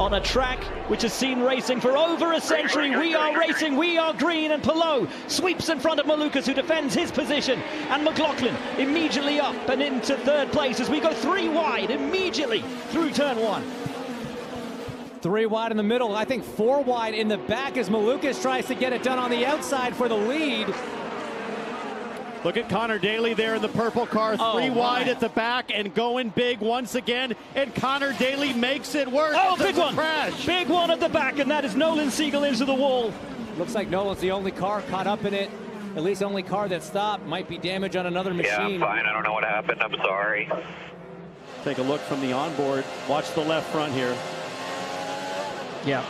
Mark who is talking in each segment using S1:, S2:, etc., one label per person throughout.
S1: on a track which has seen racing for over a century. We are racing, we are green, and Palou sweeps in front of Malukas, who defends his position, and McLaughlin immediately up and into third place as we go 3 wide immediately through turn 1.
S2: 3 wide in the middle, I think 4 wide in the back as Malukas tries to get it done on the outside for the lead.
S3: Look at Connor Daly there in the purple car, 3 wide at the back and going big once again, and Connor Daly makes it work.
S1: Oh, big one!
S3: Crash.
S1: Big one at the back, and that is Nolan Siegel into the wall.
S2: Looks like Nolan's the only car caught up in it, at least the only car that stopped. Might be damage on another machine.
S4: Yeah, I'm fine. I don't know what happened. I'm sorry.
S3: Take a look from the onboard. Watch the left front here.
S1: Yeah.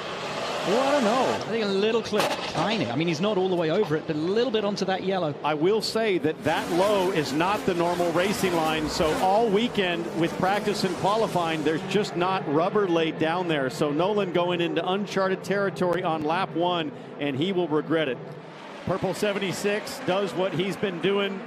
S1: Oh, I don't know. I think a little clip, tiny. I mean, he's not all the way over it, but a little bit onto that yellow.
S3: I will say that low is not the normal racing line, so all weekend with practice and qualifying, there's just not rubber laid down there. So Nolan going into uncharted territory on lap 1, and he will regret it. Purple 76 does what he's been doing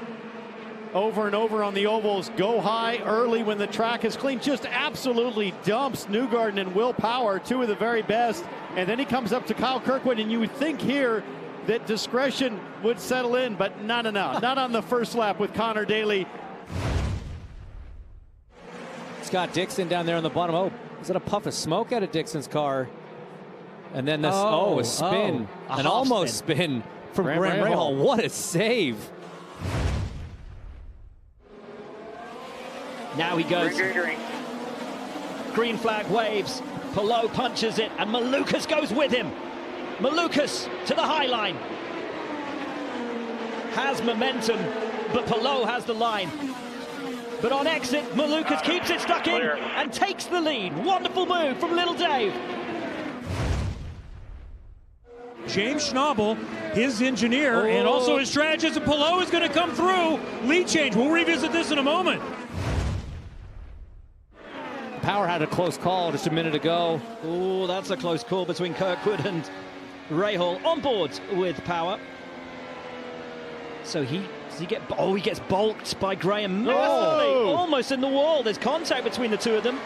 S3: over and over on the ovals. Go high early when the track is clean. Just absolutely dumps Newgarden and Will Power, 2 of the very best. And then he comes up to Kyle Kirkwood, and you would think here that discretion would settle in, but no. Not on the first lap with Connor Daly.
S2: Scott Dixon down there on the bottom. Oh, is that a puff of smoke out of Dixon's car? And then this, a spin. An almost spin from Graham Rahal. What a save.
S1: Now he goes. Green flag waves. Palou punches it, and Malukas goes with him. Malukas to the high line. Has momentum, but Palou has the line. But on exit, Malukas keeps it stuck in and takes the lead. Wonderful move from Little Dave.
S5: James Schnabel, his engineer, and also his strategist, and Palou is going to come through. Lead change. We'll revisit this in a moment.
S2: Power had a close call just a minute ago.
S1: Oh, that's a close call between Kirkwood and Rahal. On board with Power. So he gets balked by Graham massively, almost in the wall. There's contact between the two of them.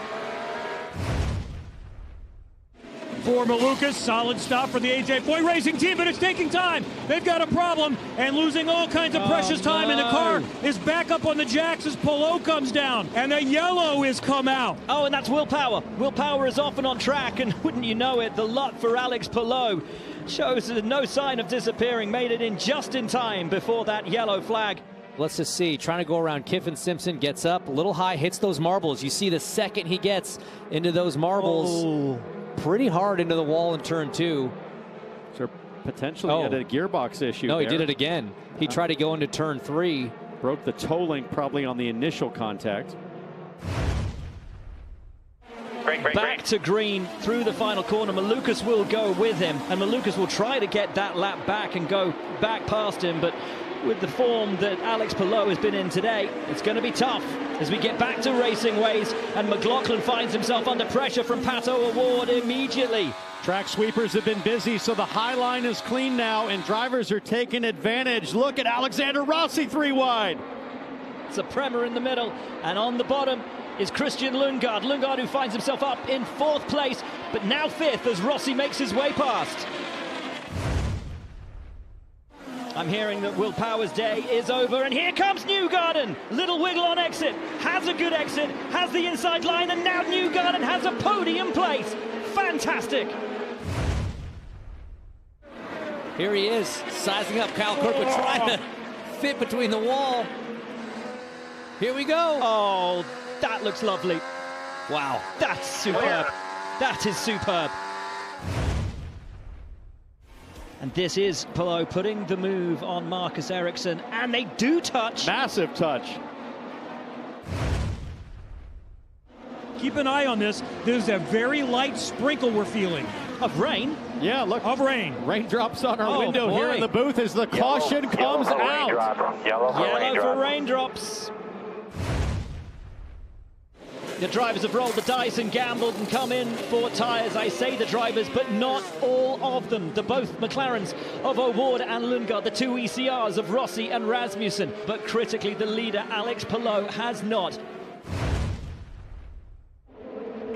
S5: For Malukas, solid stop for the AJ Foy Racing team, but it's taking time. They've got a problem and losing all kinds of precious time, and the car is back up on the jacks as Palou comes down, and the yellow is come out.
S1: Oh, and that's Will Power. Will Power is off and on track, and wouldn't you know it, the luck for Alex Palou shows no sign of disappearing, made it in just in time before that yellow flag.
S2: Let's just see, trying to go around Kiffin Simpson, gets up, a little high, hits those marbles. You see the second he gets into those marbles, pretty hard into the wall in turn 2.
S3: So potentially had a gearbox issue.
S2: No, he did it again. He tried to go into turn 3.
S3: Broke the toe link probably on the initial contact.
S1: Back to green through the final corner. Malukas will go with him, and Malukas will try to get that lap back and go back past him, but with the form that Alex Palou has been in today, it's going to be tough as we get back to racing ways, and McLaughlin finds himself under pressure from Pato O'Ward immediately.
S3: Track sweepers have been busy, so the high line is clean now, and drivers are taking advantage. Look at Alexander Rossi 3 wide.
S1: It's a Prema in the middle, and on the bottom is Christian Lundgaard. Lundgaard, who finds himself up in 4th place, but now 5th as Rossi makes his way past. I'm hearing that Will Power's day is over, and here comes Newgarden. Little wiggle on exit, has a good exit, has the inside line, and now Newgarden has a podium place. Fantastic.
S2: Here he is, sizing up Kyle Kirkwood, trying to fit between the wall. Here we go.
S1: Oh, that looks lovely. Wow, that's superb. That is superb. And this is Palou putting the move on Marcus Ericsson, and they do touch.
S3: Massive touch.
S5: Keep an eye on this. There's a very light sprinkle we're feeling.
S1: Of rain?
S3: Yeah, look.
S5: Of rain.
S3: Raindrops on our window here in the booth as the caution comes out.
S4: Yellow
S1: for raindrops. The drivers have rolled the dice and gambled and come in for tyres. I say the drivers, but not all of them. The both McLarens of O'Ward and Lundgaard, the 2 ECRs of Rossi and Rasmussen. But critically, the leader, Alex Palou, has not.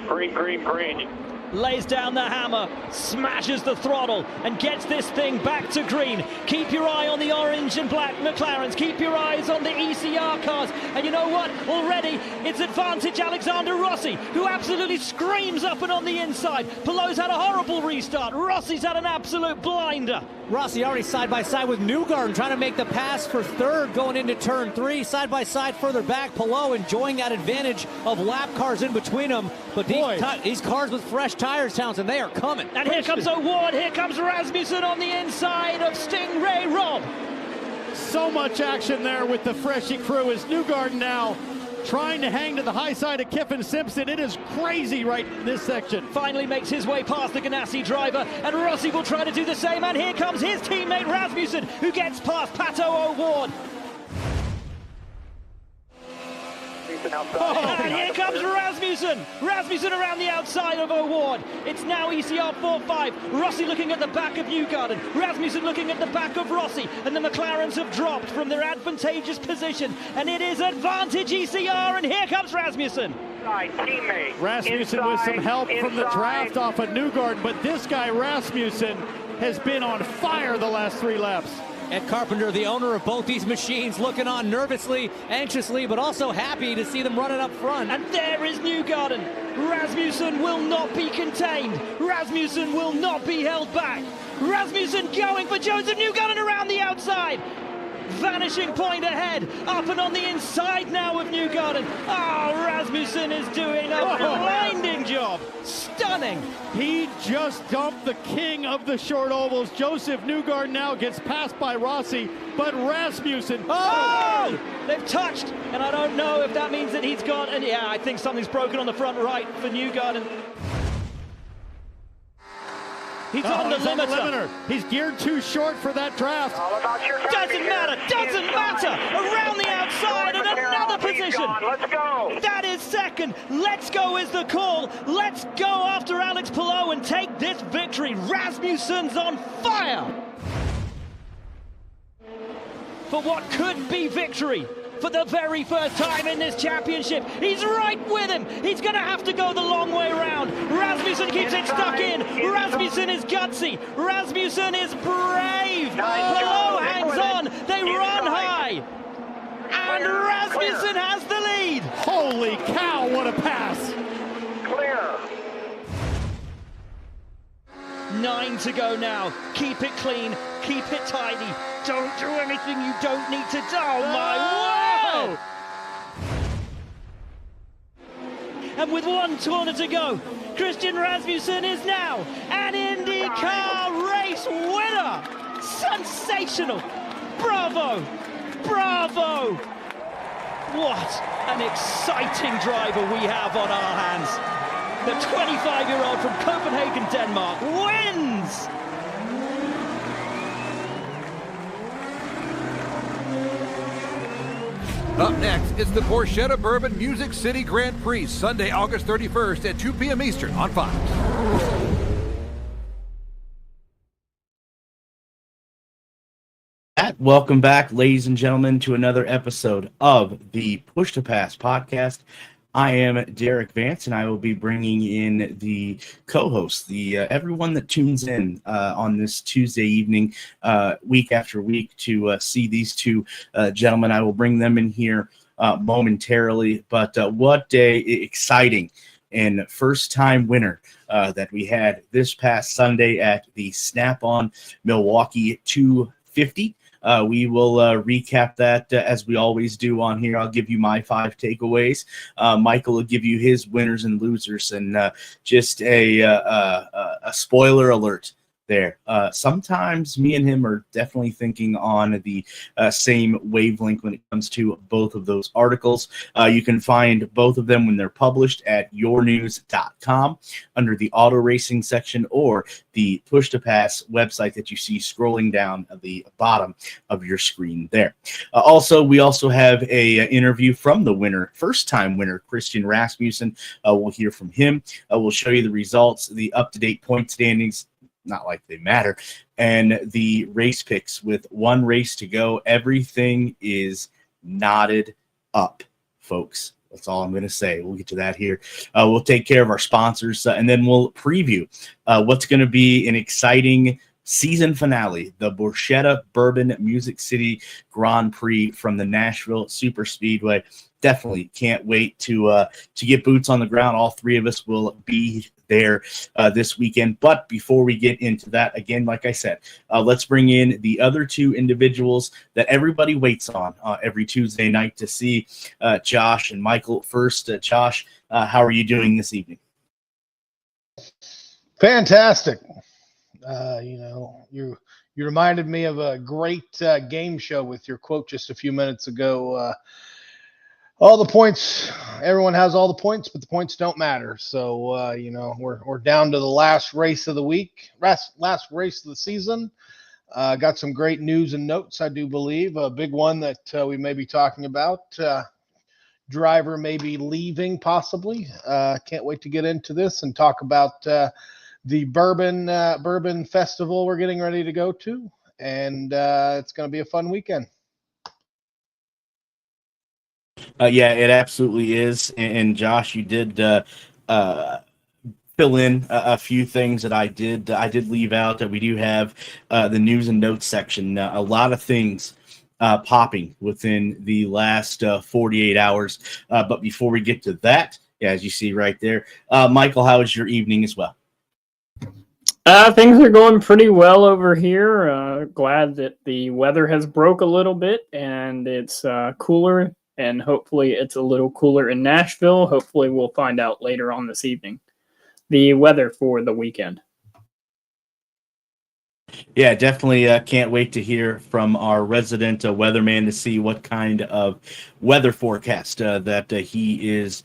S4: Green.
S1: lays down the hammer, smashes the throttle, and gets this thing back to green. Keep your eye on the orange and black McLarens. Keep your eyes on the ECR cars. And you know what? Already, it's advantage Alexander Rossi, who absolutely screams up and on the inside. Palou's had a horrible restart. Rossi's had an absolute blinder.
S2: Rossi already side by side with Newgarden, trying to make the pass for third going into turn 3. Side by side further back. Palou enjoying that advantage of lap cars in between them. But these cars with fresh tires, Townsend, they are coming.
S1: And here comes O'Ward. Here comes Rasmussen on the inside of Stingray Rob.
S3: So much action there with the Freshie crew as Newgarden now trying to hang to the high side of Kiffin Simpson. It is crazy right in this section.
S1: Finally makes his way past the Ganassi driver, and Rossi will try to do the same. And here comes his teammate Rasmussen, who gets past Pato O'Ward. And here comes Rasmussen. Rasmussen around the outside of O'Ward. It's now ECR 4-5. Rossi looking at the back of Newgarden. Rasmussen looking at the back of Rossi. And the McLarens have dropped from their advantageous position. And it is advantage ECR. And here comes Rasmussen.
S3: Rasmussen with some help from the draft off of Newgarden. But this guy, Rasmussen, has been on fire the last 3 laps.
S2: Ed Carpenter, the owner of both these machines, looking on nervously, anxiously, but also happy to see them running up front.
S1: And there is Newgarden. Rasmussen will not be contained. Rasmussen will not be held back. Rasmussen going for Joseph Newgarden around the outside. Vanishing point ahead, up and on the inside now of Newgarden. Oh, Rasmussen is doing a blinding job. Stunning.
S3: He just dumped the king of the short ovals. Joseph Newgarden now gets passed by Rossi, but Rasmussen.
S1: Oh! They've touched, and I don't know if that means that he's gone. And yeah, I think something's broken on the front right for Newgarden. He's on the limiter.
S3: He's geared too short for that draft.
S1: Doesn't matter. Doesn't matter. Around the outside and another position.
S4: Let's go.
S1: That is second. Let's go is the call. Let's go after Alex Palou and take this victory. Rasmussen's on fire for what could be victory. For the very first time in this championship, he's right with him. He's going to have to go the long way around. Rasmussen keeps it stuck in. Rasmussen is gutsy. Rasmussen is brave. Palou hangs on. They run high. And Rasmussen has the lead.
S3: Holy cow, what a pass.
S4: Clear.
S1: 9 to go now. Keep it clean. Keep it tidy. Don't do anything you don't need to do. Oh, my word! And with 1 corner to go, Christian Rasmussen is now an IndyCar race winner. Sensational. Bravo. Bravo. What an exciting driver we have on our hands. The 25-year-old from Copenhagen, Denmark, wins!
S6: Up next is the Borchetta Bourbon Music City Grand Prix, Sunday, August 31st at 2 p.m. Eastern on Fox.
S7: Welcome back, ladies and gentlemen, to another episode of the Push to Pass podcast. I am Derik Vance, and I will be bringing in the co-host, everyone that tunes in on this Tuesday evening, week after week, to see these two gentlemen. I will bring them in here momentarily. But what a exciting and first-time winner that we had this past Sunday at the Snap-on Milwaukee 250. We will recap that as we always do on here. I'll give you my 5 takeaways. Michael will give you his winners and losers, and just a spoiler alert there. Sometimes me and him are definitely thinking on the same wavelength when it comes to both of those articles. You can find both of them when they're published at yournews.com under the auto racing section, or the Push to Pass website that you see scrolling down at the bottom of your screen there. We also have a interview from the winner, first-time winner, Christian Rasmussen. We'll hear from him. We'll show you the results, the up-to-date point standings, not like they matter, and the race picks with 1 race to go. Everything is knotted up, folks. That's all I'm going to say. We'll get to that here. We'll take care of our sponsors, and then we'll preview what's going to be an exciting season finale, the Borchetta Bourbon Music City Grand Prix from the Nashville Superspeedway. Definitely can't wait to get boots on the ground. All three of us will be there this weekend. But before we get into that, again, like I said, let's bring in the other two individuals that everybody waits on every Tuesday night to see, Josh and Michael. First, Josh, how are you doing this evening?
S8: Fantastic. You reminded me of a great game show with your quote just a few minutes ago. All the points, everyone has all the points, but the points don't matter. So, we're down to the last race of the week, last race of the season. Got some great news and notes, I do believe. A big one that we may be talking about. Driver may be leaving, possibly. Can't wait to get into this and talk about the Bourbon Festival we're getting ready to go to. And it's going to be a fun weekend.
S7: Yeah, it absolutely is. And Josh, you did fill in a few things that I did leave out. That we do have the news and notes section. A lot of things popping within the last 48 hours. But before we get to that, as you see right there, Michael, how was your evening as well?
S9: Things are going pretty well over here. Glad that the weather has broke a little bit and it's cooler. And hopefully it's a little cooler in Nashville. Hopefully we'll find out later on this evening the weather for the weekend.
S7: Yeah, definitely can't wait to hear from our resident weatherman to see what kind of weather forecast that he is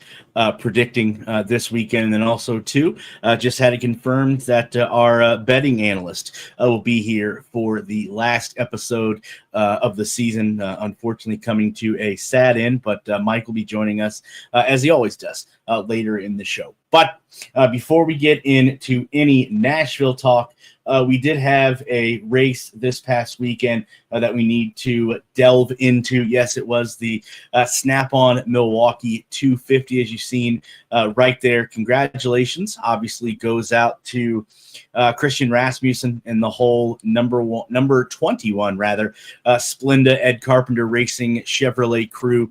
S7: predicting this weekend. And then also, too, just had it confirmed that our betting analyst will be here for the last episode of the season, unfortunately coming to a sad end. But Mike will be joining us, as he always does, later in the show. But before we get into any Nashville talk, we did have a race this past weekend that we need to delve into. Yes, it was the Snap-on Milwaukee 250, as you've seen right there. Congratulations, obviously, goes out to Christian Rasmussen and the whole number 21, Splenda Ed Carpenter Racing Chevrolet crew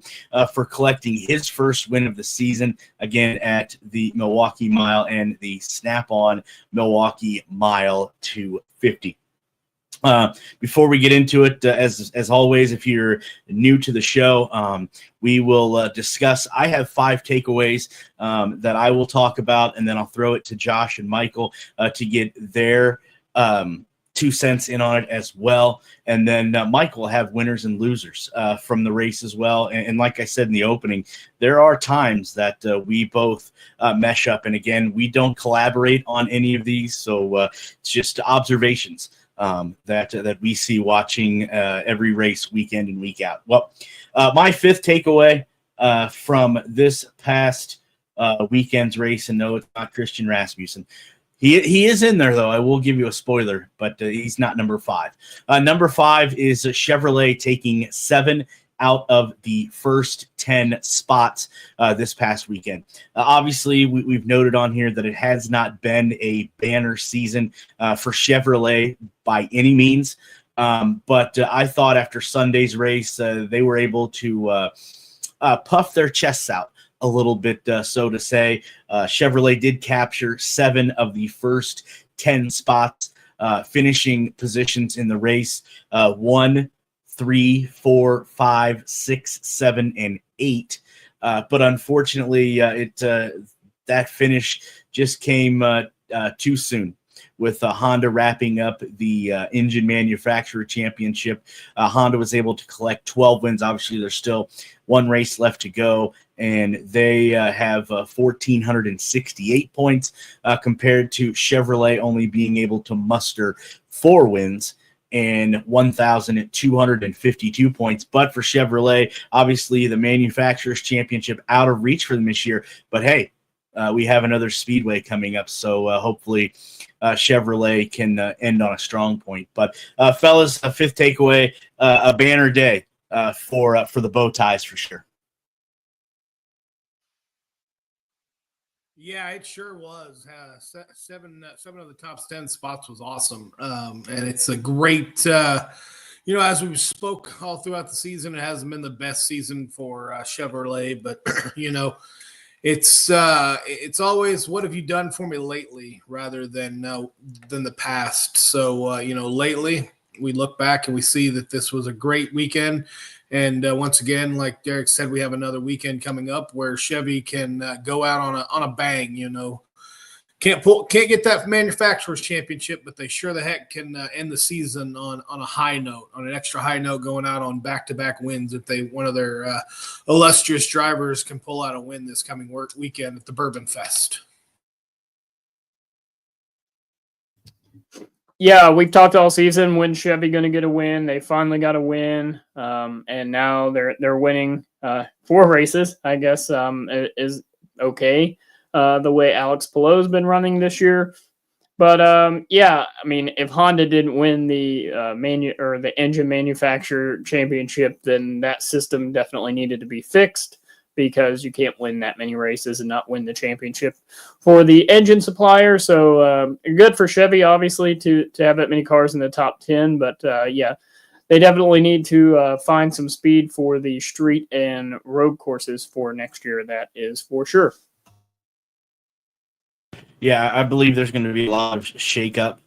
S7: for collecting his first win of the season, again, at the Milwaukee Mile and the Snap-on Milwaukee Mile 250. Before we get into it, as always, if you're new to the show, we will discuss. I have 5 takeaways that I will talk about, and then I'll throw it to Josh and Michael to get their 2 cents in on it as well. And then Mike will have winners and losers from the race as well. And like I said in the opening, there are times that we both mesh up. And again, we don't collaborate on any of these. So it's just observations that we see watching every race week in and week out. Well, my 5th takeaway from this past weekend's race, and no, it's not Christian Rasmussen. He is in there, though. I will give you a spoiler, but he's not number 5. Number 5 is Chevrolet taking 7 out of the first 10 spots this past weekend. Obviously, we've noted on here that it has not been a banner season for Chevrolet by any means. But I thought after Sunday's race, they were able to puff their chests out a little bit, so to say. Chevrolet did capture 7 of the first 10 spots, finishing positions in the race 1, 3, 4, 5, 6, 7, and 8. But unfortunately, that finish just came too soon. With Honda wrapping up the engine manufacturer championship, Honda was able to collect 12 wins. Obviously, there's still 1 race left to go, and they have 1,468 points compared to Chevrolet only being able to muster 4 wins and 1,252 points. But for Chevrolet, obviously, the manufacturer's championship out of reach for them this year. But hey, we have another Speedway coming up, so hopefully Chevrolet can end on a strong point. But fellas, a 5th takeaway, a banner day for the bow ties for sure.
S8: Yeah, it sure was. Seven of the top 10 spots was awesome. And it's a great, as we spoke all throughout the season, it hasn't been the best season for Chevrolet, but it's always, what have you done for me lately, rather than the past. So lately we look back and we see that this was a great weekend. And once again, like Derik said, we have another weekend coming up where Chevy can go out on a bang. Can't get that manufacturer's championship, but they sure the heck can end the season on a high note, on an extra high note, going out on back-to-back wins. If one of their illustrious drivers can pull out a win this coming weekend at the Bourbon Fest.
S9: Yeah, we've talked all season. When's Chevy going to get a win? They finally got a win, and now they're winning 4 races. I guess is okay. The way Alex Palou's been running this year, but I mean, if Honda didn't win the the engine manufacturer championship, then that system definitely needed to be fixed, because you can't win that many races and not win the championship for the engine supplier. So good for Chevy, obviously, to have that many cars in the top 10. But they definitely need to find some speed for the street and road courses for next year. That is for sure.
S7: Yeah, I believe there's going to be a lot of shakeup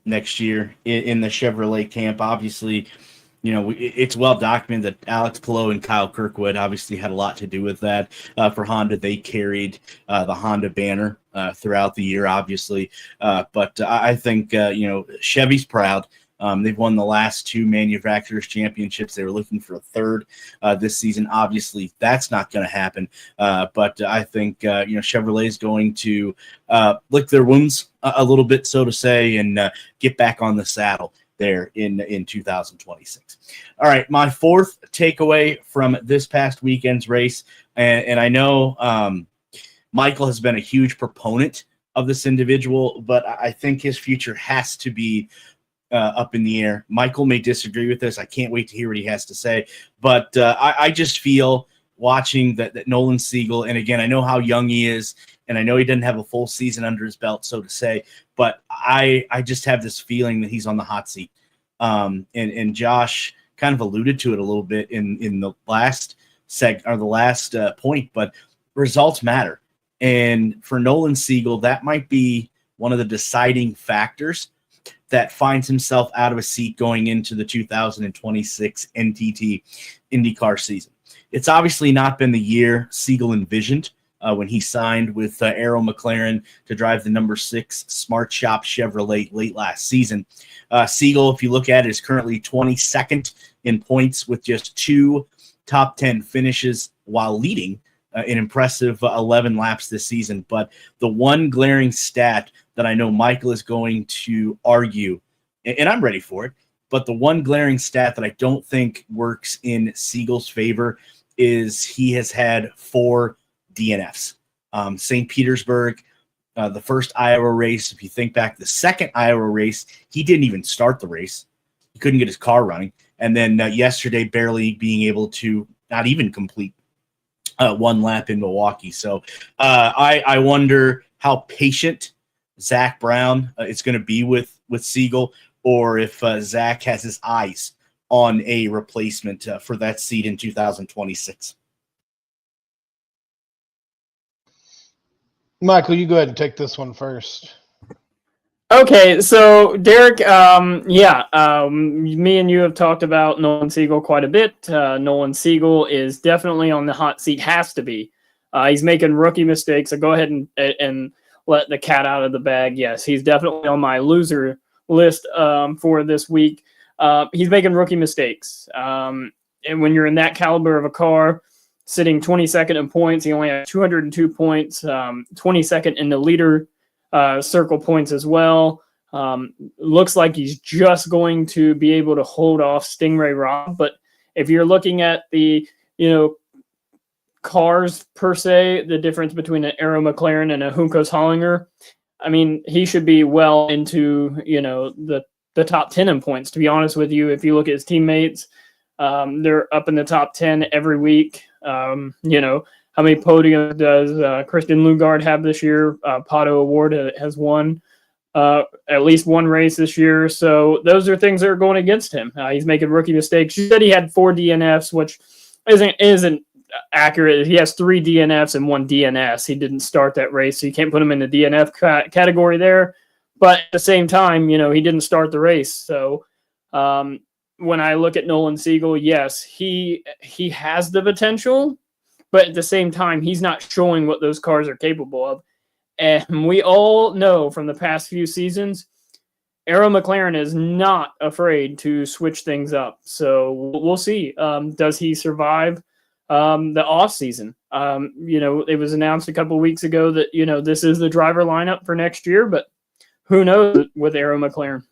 S7: next year in the Chevrolet camp. Obviously, it's well documented that Alex Palou and Kyle Kirkwood obviously had a lot to do with that. For Honda, they carried the Honda banner throughout the year, obviously. But I think, Chevy's proud. They've won the last 2 manufacturers' championships. They were looking for a third this season. Obviously, that's not going to happen. But I think, Chevrolet is going to lick their wounds a little bit, so to say, and get back on the saddle there in 2026. All right, my 4th takeaway from this past weekend's race, and I know Michael has been a huge proponent of this individual, but I think his future has to be up in the air. Michael may disagree with this. I can't wait to hear what he has to say, but I just feel watching that Nolan Siegel, and again, I know how young he is, and I know he didn't have a full season under his belt, so to say, but I just have this feeling that he's on the hot seat. And Josh kind of alluded to it a little bit in the last point, but results matter. And for Nolan Siegel, that might be one of the deciding factors that finds himself out of a seat going into the 2026 NTT INDYCAR season. It's obviously not been the year Siegel envisioned when he signed with Arrow McLaren to drive the number 6 Smart Shop Chevrolet late last season. Siegel, if you look at it, is currently 22nd in points with just 2 top 10 finishes while leading an impressive 11 laps this season. But the one glaring stat that I know Michael is going to argue, and I'm ready for it, but the one glaring stat that I don't think works in Siegel's favor is he has had 4 DNFs. St. Petersburg, the first Iowa race, if you think back, the second Iowa race, he didn't even start the race. He couldn't get his car running. And then yesterday, barely being able to not even complete 1 lap in Milwaukee. So I wonder how patient Zach Brown is going to be with Siegel, or if Zach has his eyes on a replacement for that seat in 2026.
S8: Michael, you go ahead and take this one first.
S9: Okay, so Derik, me and you have talked about Nolan Siegel quite a bit. Nolan Siegel is definitely on the hot seat, has to be. He's making rookie mistakes, so go ahead and let the cat out of the bag. Yes, he's definitely on my loser list for this week. He's making rookie mistakes. And when you're in that caliber of a car, sitting 22nd in points, he only has 202 points, 22nd in the leader circle points as well. Looks like he's just going to be able to hold off Stingray Robb. But if you're looking at the, cars per se, the difference between an Arrow McLaren and a Juncos Hollinger, I mean, he should be well into, the top 10 in points, to be honest with you. If you look at his teammates, They're up in the top 10 every week. How many podiums does Christian Lugard have this year? Pato Award has won at least one race this year. So those are things that are going against him. He's making rookie mistakes. You said he had 4 DNFs, which isn't accurate. He has 3 DNFs and 1 DNS. He didn't start that race, so you can't put him in the DNF category there. But at the same time, he didn't start the race. So when I look at Nolan Siegel, yes, he has the potential, but at the same time, he's not showing what those cars are capable of. And we all know from the past few seasons, Arrow McLaren is not afraid to switch things up. So we'll see. Does he survive the off season? It was announced a couple weeks ago that, this is the driver lineup for next year, but who knows with Arrow McLaren?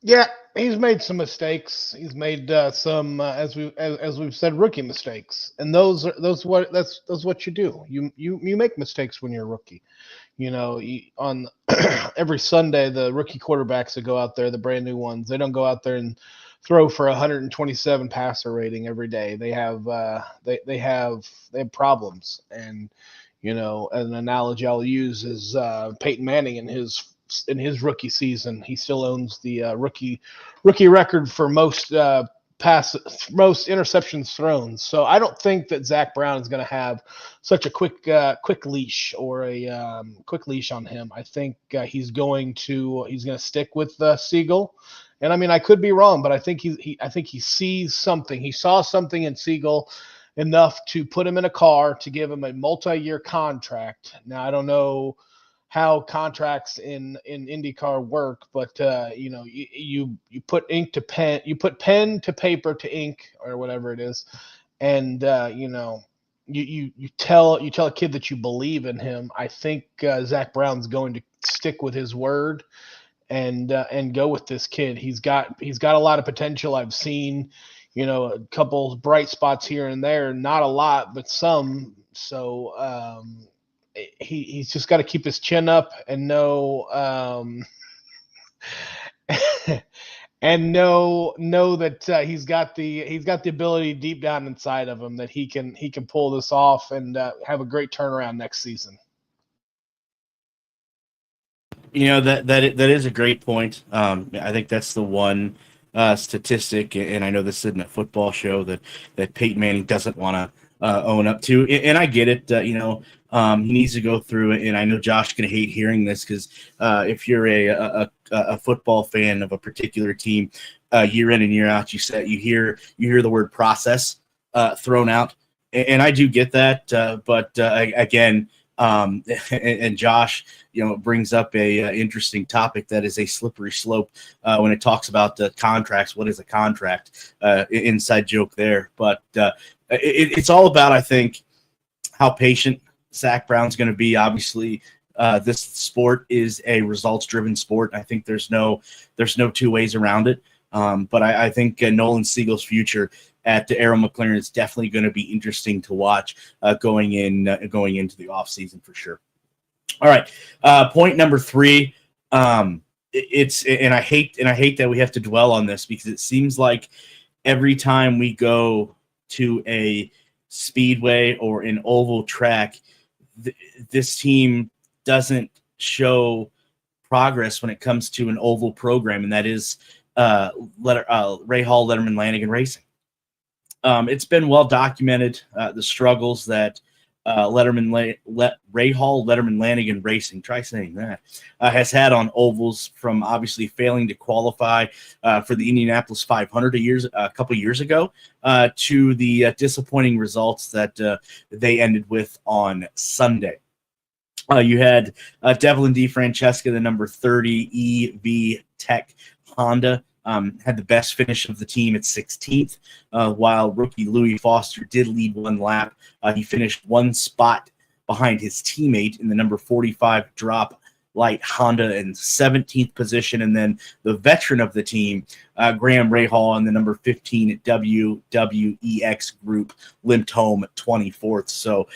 S8: Yeah, he's made some mistakes. He's made some, as we've said, rookie mistakes, and that's what you do. You make mistakes when you're a rookie. On every Sunday, the rookie quarterbacks that go out there, the brand new ones, they don't go out there and throw for 127 passer rating every day. They have they have problems, and an analogy I'll use is Peyton Manning in his rookie season. He still owns the rookie record for most interceptions thrown. So I don't think that Zach Brown is going to have such a quick leash or a quick leash on him. I think he's going to stick with Siegel. And I mean, I could be wrong, but I think he sees something. He saw something in Siegel enough to put him in a car to give him a multi-year contract. Now I don't know how contracts in IndyCar work, but you put ink to pen, you put pen to paper to ink or whatever it is, and you tell a kid that you believe in him. I think Zach Brown's going to stick with his word and go with this kid. He's got a lot of potential. I've seen a couple bright spots here and there, not a lot, but some. So he's just got to keep his chin up and know that he's got the ability deep down inside of him that he can pull this off and have a great turnaround next season.
S7: That is a great point. I think that's the one statistic, and I know this isn't a football show that Peyton Manning doesn't want to own up to, and I get it. He needs to go through it, and I know Josh is going to hate hearing this because if you're a football fan of a particular team, year in and year out, you hear the word process thrown out, and I do get that. But again, and Josh, brings up a interesting topic that is a slippery slope when it talks about the contracts. What is a contract? Inside joke there, but it's all about, I think, how patient Zach Brown's going to be. Obviously, this sport is a results-driven sport. I think there's no 2 ways around it. But I think Nolan Siegel's future at the Arrow McLaren is definitely going to be interesting to watch going into the offseason for sure. All right, point number 3. I hate that we have to dwell on this because it seems like every time we go to a speedway or an oval track, this team doesn't show progress when it comes to an oval program, and that is Rahal Letterman Lanigan Racing. It's been well documented the struggles that Rahal Letterman Lanigan Racing, try saying that, has had on ovals, from obviously failing to qualify for the Indianapolis 500 a couple years ago to the disappointing results that they ended with on Sunday. You had Devlin DeFrancesca, the number 30 EV Tech Honda, had the best finish of the team at 16th, while rookie Louis Foster did lead one lap. He finished one spot behind his teammate in the number 45 drop Light Honda in 17th position, and then the veteran of the team, Graham Rahal, in the number 15 WWEX group, limped home 24th. So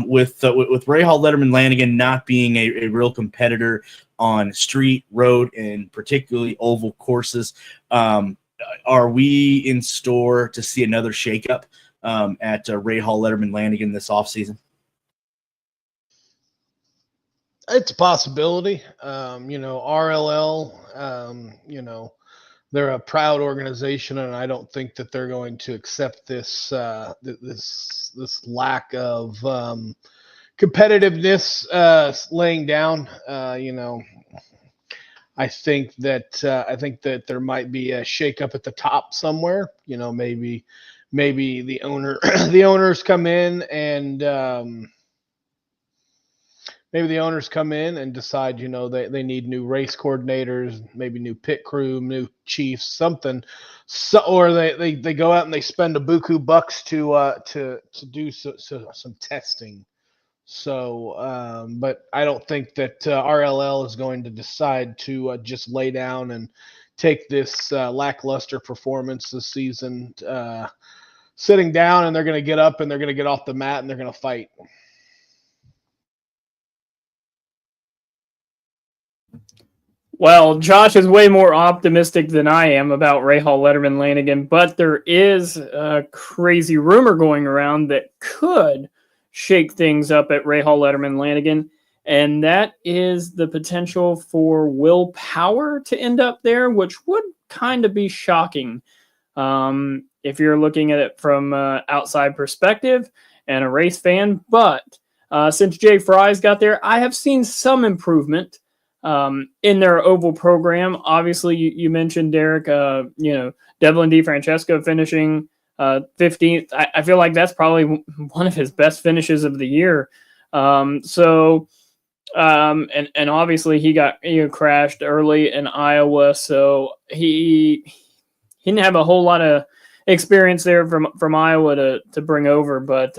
S7: with Rahal, Letterman, Lanigan not being a real competitor on street, road, and particularly oval courses, are we in store to see another shakeup at Rahal, Letterman, Lanigan this offseason?
S8: It's a possibility. RLL, they're a proud organization, and I don't think that they're going to accept this this lack of competitiveness laying down. I think that there might be a shakeup at the top somewhere. Maybe the owners come in and. Maybe the owners come in and decide, they need new race coordinators, maybe new pit crew, new chiefs, something. Or they go out and they spend a buku bucks to do some testing. So, but I don't think that RLL is going to decide to just lay down and take this lackluster performance this season, sitting down, and they're going to get up and they're going to get off the mat and they're going to fight.
S9: Well, Josh is way more optimistic than I am about Rahal, Letterman, Lanigan, but there is a crazy rumor going around that could shake things up at Rahal, Letterman, Lanigan, and that is the potential for Will Power to end up there, which would kind of be shocking if you're looking at it from outside perspective and a race fan. But since Jay Fry's got there, I have seen some improvement in their oval program. Obviously, you mentioned Derik, Devlin DeFrancesco finishing 15th. I feel like that's probably one of his best finishes of the year. And obviously he got crashed early in Iowa, so he didn't have a whole lot of experience there from Iowa to bring over. But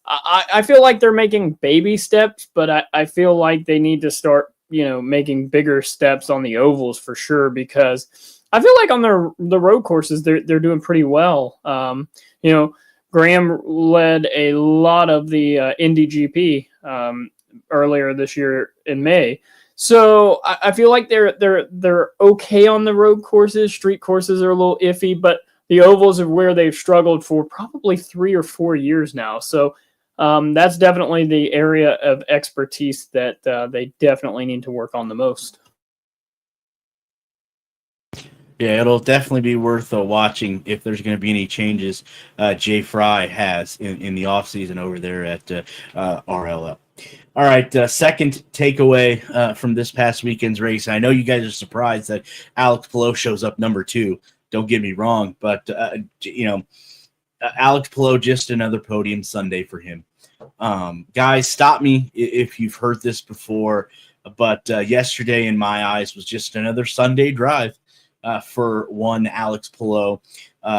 S9: I feel like they're making baby steps, but I feel like they need to start making bigger steps on the ovals for sure, because I feel like on the road courses, they're doing pretty well. Graham led a lot of the Indy GP earlier this year in May. So I feel like they're okay on the road courses. Street courses are a little iffy, but the ovals are where they've struggled for probably 3 or 4 years now. So that's definitely the area of expertise that they definitely need to work on the most.
S7: Yeah, it'll definitely be worth watching if there's going to be any changes Jay Fry has in the offseason over there at RLL. All right, second takeaway from this past weekend's race. I know you guys are surprised that Alex Palou shows up number 2. Don't get me wrong, but Alex Palou, just another podium Sunday for him. Guys, stop me if you've heard this before, but yesterday in my eyes was just another Sunday drive for one Alex Palou,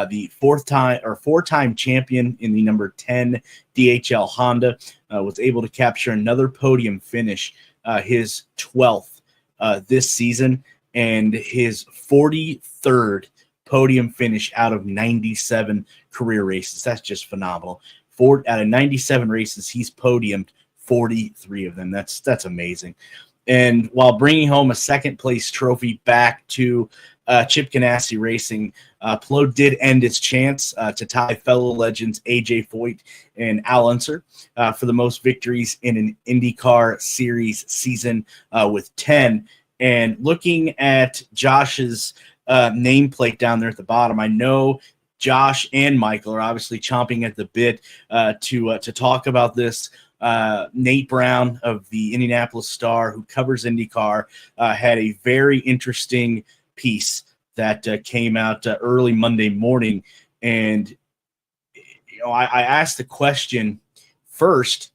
S7: the four-time champion in the number 10 DHL Honda, was able to capture another podium finish, his 12th this season, and his 43rd podium finish out of 97 career races. That's just phenomenal. Out of 97 races, he's podiumed 43 of them. That's amazing. And while bringing home a second-place trophy back to Chip Ganassi Racing, Palou did end its chance to tie fellow legends A.J. Foyt and Al Unser for the most victories in an IndyCar Series season with 10. And looking at Josh's nameplate down there at the bottom, I know Josh and Michael are obviously chomping at the bit to talk about this. Nate Brown of the Indianapolis Star, who covers IndyCar, had a very interesting piece that came out early Monday morning. And I asked the question first,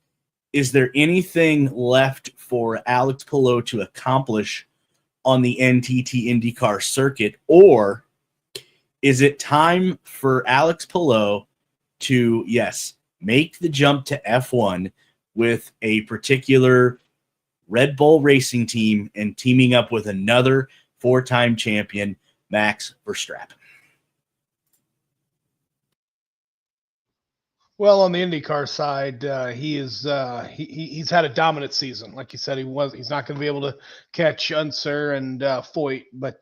S7: is there anything left for Alex Palou to accomplish on the NTT INDYCAR circuit, or is it time for Alex Palou to, yes, make the jump to F1 with a particular Red Bull Racing Team and teaming up with another 4-time champion, Max Verstappen?
S8: Well, on the IndyCar side, he's had a dominant season. Like you said, he's not going to be able to catch Unser and Foyt, but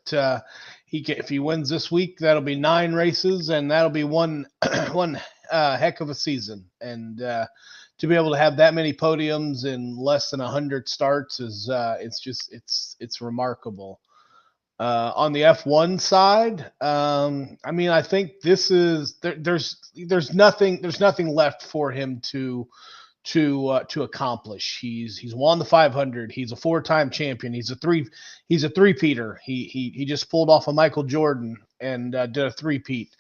S8: if he wins this week, that'll be 9 races, and that'll be one heck of a season. And to be able to have that many podiums in less than 100 starts is it's remarkable. On the F1 side, I mean, I think this is there's nothing left for him to accomplish. He's won the 500. He's a 4-time champion. He's a three-peater. He just pulled off a Michael Jordan and did a three-peat.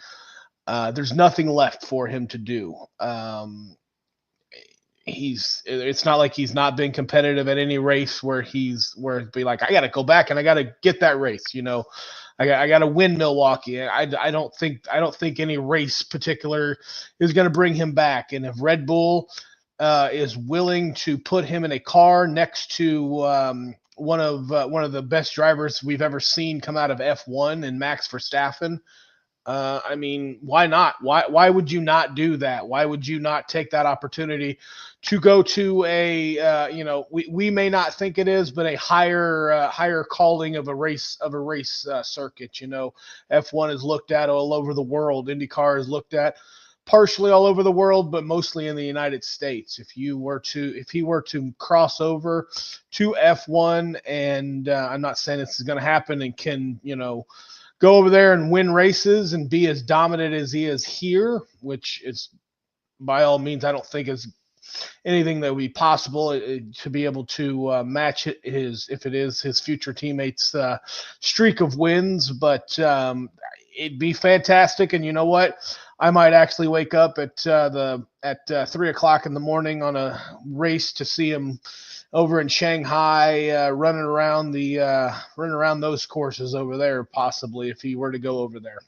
S8: There's nothing left for him to do. It's not like he's not been competitive at any race where it'd be like, I got to go back and I got to get that race. You know, I got to win Milwaukee. I don't think any race particular is going to bring him back. And if Red Bull is willing to put him in a car next to one of the best drivers we've ever seen come out of F1 and Max Verstappen, I mean, why not? Why would you not do that? Why would you not take that opportunity to go to a we may not think it is, but a higher calling of a race circuit. You know, F1 is looked at all over the world. IndyCar is looked at partially all over the world, but mostly in the United States. If he were to cross over to F1, and I'm not saying this is going to happen, and can go over there and win races and be as dominant as he is here, which is by all means, I don't think is anything that would be possible to be able to match his future teammates' streak of wins. But it'd be fantastic. And you know what? I might actually wake up at 3 o'clock in the morning on a race to see him over in Shanghai, running around those courses over there, possibly, if he were to go over there.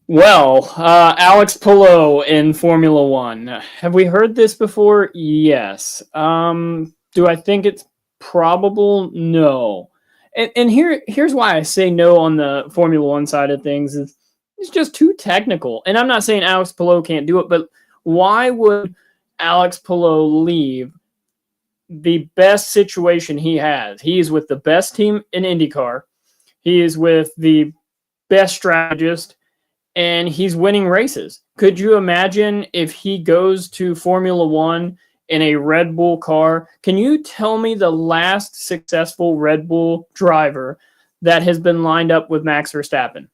S9: Well, Alex Palou in Formula One. Have we heard this before? Yes. Do I think it's probable? No. And here's why I say no on the Formula One side of things is it's just too technical. And I'm not saying Alex Palou can't do it, but why would Alex Palou leave the best situation he has? He is with the best team in IndyCar. He is with the best strategist, and he's winning races. Could you imagine if he goes to Formula One in a Red Bull car? Can you tell me the last successful Red Bull driver that has been lined up with Max Verstappen?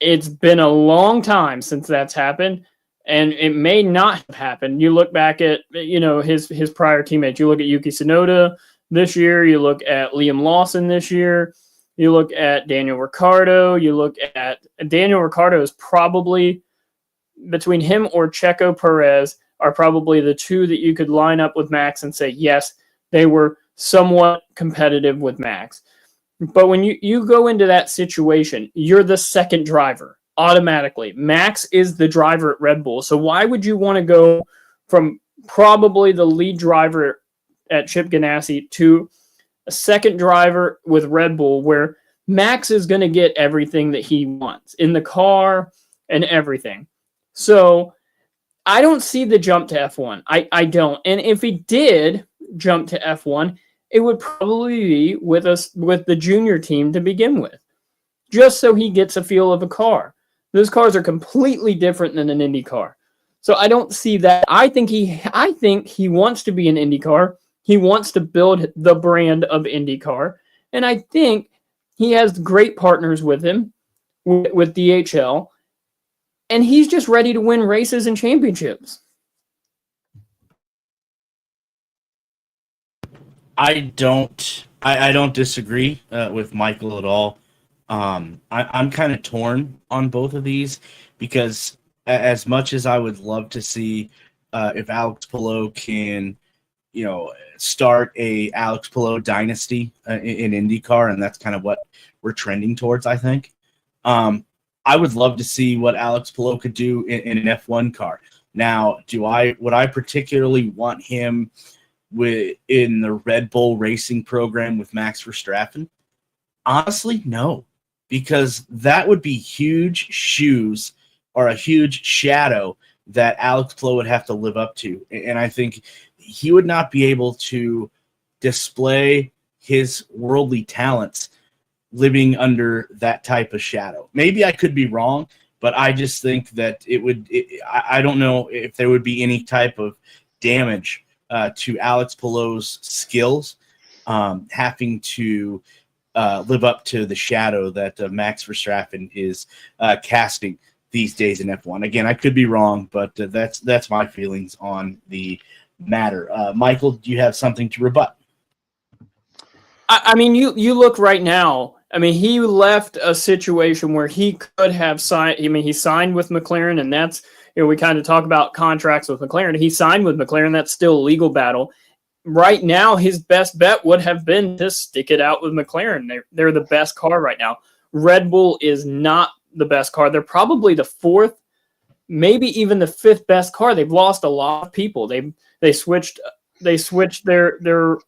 S9: It's been a long time since that's happened, and it may not have happened. You look back at his prior teammates. You look at Yuki Tsunoda this year. You look at Liam Lawson this year. You look at Daniel Ricciardo. You look at Daniel Ricciardo is probably, between him or Checo Perez, are probably the two that you could line up with Max and say, yes, they were somewhat competitive with Max. But when you go into that situation, you're the second driver automatically. Max is the driver at Red Bull. So why would you want to go from probably the lead driver at Chip Ganassi to a second driver with Red Bull, where Max is going to get everything that he wants in the car and everything? So I don't see the jump to F1. I don't. And if he did jump to F1, it would probably be with the junior team to begin with, just so he gets a feel of a car. Those cars are completely different than an Indy car. So I don't see that. I think he wants to be an Indy car. He wants to build the brand of IndyCar. And I think he has great partners with him, with DHL. And he's just ready to win races and championships.
S7: I don't disagree with Michael at all. I'm kind of torn on both of these, because as much as I would love to see if Alex Palou can, start a Alex Palou dynasty in IndyCar, and that's kind of what we're trending towards, I think. I would love to see what Alex Palou could do in an F1 car. Now, would I particularly want him in the Red Bull racing program with Max Verstappen? Honestly, no, because that would be huge shoes or a huge shadow that Alex Palou would have to live up to. And I think he would not be able to display his worldly talents living under that type of shadow. Maybe I could be wrong, but I just think that I don't know if there would be any type of damage to Alex Palou's skills having to live up to the shadow that Max Verstappen is casting these days in F1. Again, I could be wrong, but that's my feelings on the matter. Michael, do you have something to rebut?
S9: I mean, you look right now. I mean, he left a situation where he could have signed. I mean, he signed with McLaren, and that's, we kind of talk about contracts with McLaren. He signed with McLaren. That's still a legal battle. Right now, his best bet would have been to stick it out with McLaren. They're the best car right now. Red Bull is not the best car. They're probably the fourth, maybe even the fifth best car. They've lost a lot of people. They switched their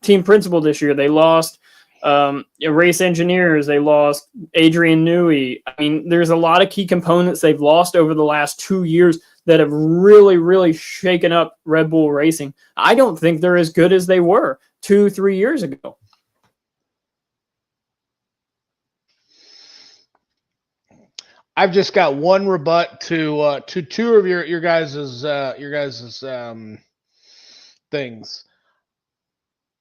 S9: team principal this year. They lost race engineers. They lost Adrian Newey. I mean, there's a lot of key components they've lost over the last 2 years that have really, really shaken up Red Bull Racing. I don't think they're as good as they were 2-3 years ago.
S8: I've just got one rebut to two of your guys's things.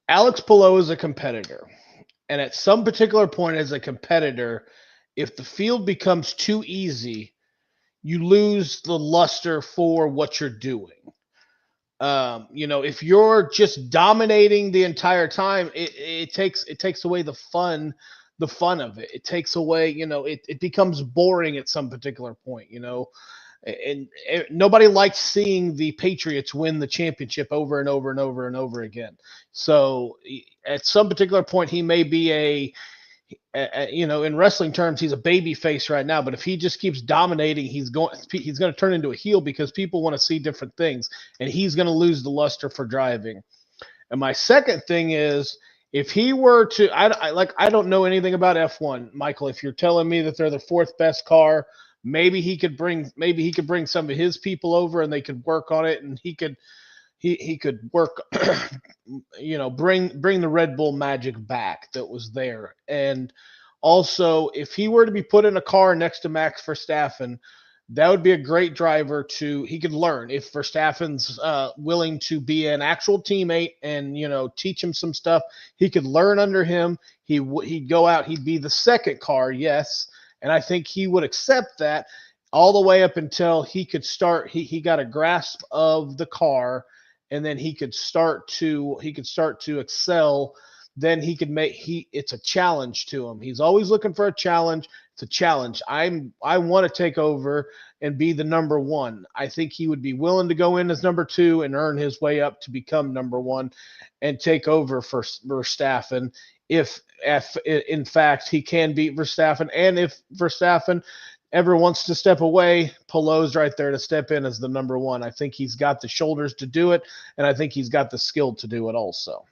S8: Alex Palou is a competitor, and at some particular point as a competitor, if the field becomes too easy, you lose the luster for what you're doing. If you're just dominating the entire time, it takes away the fun of it. It takes away, it becomes boring at some particular point, and nobody likes seeing the Patriots win the championship over and over and over and over again. So at some particular point, he may be in wrestling terms, he's a baby face right now, but if he just keeps dominating, he's going to turn into a heel because people want to see different things, and he's going to lose the luster for driving. And my second thing is, if he were to, I don't know anything about F1, Michael. If you're telling me that they're the fourth best car, maybe he could bring some of his people over and they could work on it, and he could work, bring the Red Bull magic back that was there. And also, if he were to be put in a car next to Max Verstappen, that would be a great driver he could learn. If Verstappen's willing to be an actual teammate and, teach him some stuff, he could learn under him. He'd go out, he'd be the second car, yes. And I think he would accept that all the way up until he could start, he got a grasp of the car, and then he could start to excel. Then he could it's a challenge to him. He's always looking for a challenge. It's a challenge. I want to take over and be the number one. I think he would be willing to go in as number two and earn his way up to become number one and take over for Verstappen if in fact he can beat Verstappen. And if Verstappen ever wants to step away, Palou's right there to step in as the number one. I think he's got the shoulders to do it, and I think he's got the skill to do it also.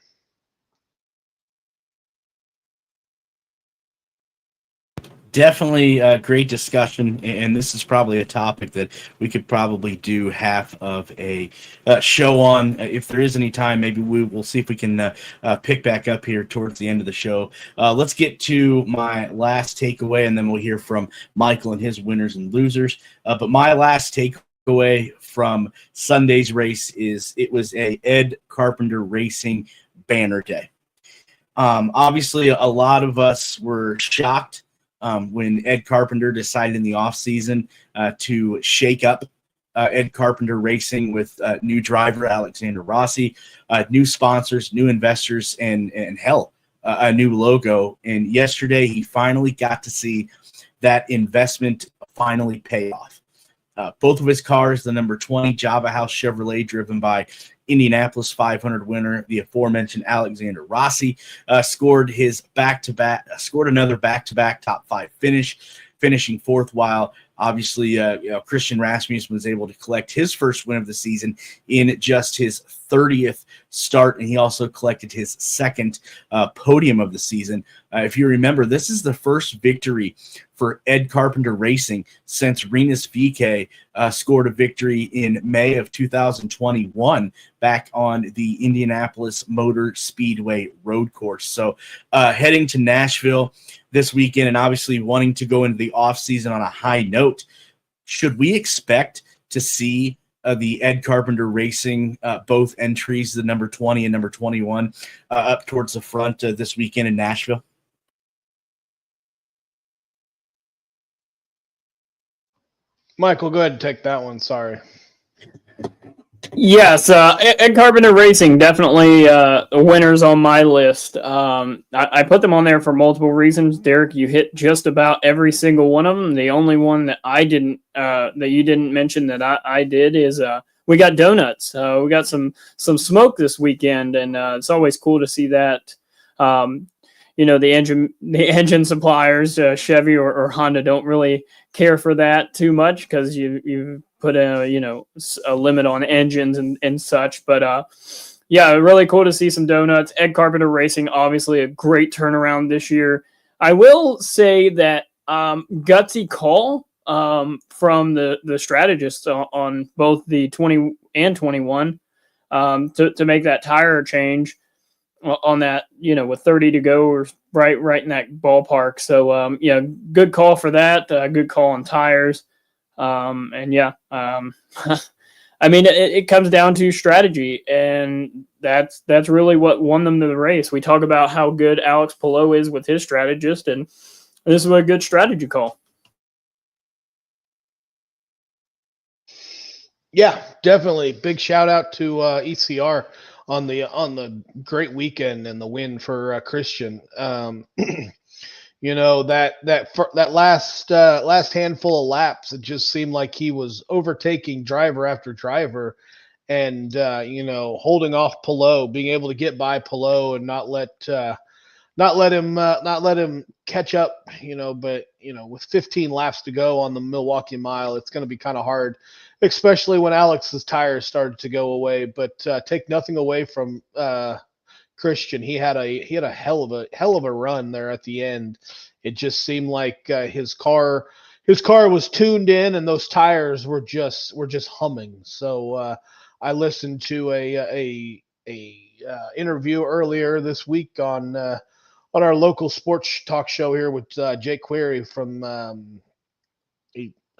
S7: Definitely a great discussion, and this is probably a topic that we could probably do half of a show on. If there is any time, maybe we'll see if we can pick back up here towards the end of the show. Let's get to my last takeaway, and then we'll hear from Michael and his winners and losers. But my last takeaway from Sunday's race is it was a Ed Carpenter Racing banner day. Obviously, a lot of us were shocked when Ed Carpenter decided in the offseason to shake up Ed Carpenter Racing with new driver Alexander Rossi, new sponsors, new investors, and hell, a new logo. And yesterday he finally got to see that investment finally pay off. Both of his cars, the number 20 Java House Chevrolet, driven by Indianapolis 500 winner, the aforementioned Alexander Rossi, scored another back-to-back top five finish, finishing fourth, while Obviously, Christian Rasmussen was able to collect his first win of the season in just his 30th start, and he also collected his second podium of the season. If you remember, this is the first victory for Ed Carpenter Racing since Rinus VeeKay scored a victory in May of 2021 back on the Indianapolis Motor Speedway road course. So heading to Nashville this weekend and obviously wanting to go into the offseason on a high note, should we expect to see the Ed Carpenter Racing both entries, the number 20 and number 21, up towards the front this weekend in Nashville?
S8: Michael, go ahead and take that one. Sorry.
S9: Yes, Ed Carpenter Racing, definitely winners on my list. I put them on there for multiple reasons. Derik, you hit just about every single one of them. The only one that I didn't, that you didn't mention that I did is we got donuts. We got some smoke this weekend, and it's always cool to see that. The engine suppliers, Chevy or Honda, don't really care for that too much because you put a limit on engines and such. But really cool to see some donuts. Ed Carpenter Racing, obviously a great turnaround this year. I will say that gutsy call from the strategists on both the 20 and 21 to make that tire change on that, with 30 to go or right in that ballpark. So, good call for that. Good call on tires. It comes down to strategy, and that's really what won them to the race. We talk about how good Alex Palou is with his strategist, and this is a good strategy call.
S8: Yeah, definitely. Big shout out to ECR on the great weekend and the win for Christian. That last handful of laps, it just seemed like he was overtaking driver after driver, and holding off Palou, being able to get by Palou and not let him catch up. But with 15 laps to go on the Milwaukee Mile, it's going to be kind of hard, especially when Alex's tires started to go away. But take nothing away from Christian. He had a hell of a run there at the end. It just seemed like his car was tuned in, and those tires were just humming. So I listened to a interview earlier this week on our local sports talk show here with Jake Query from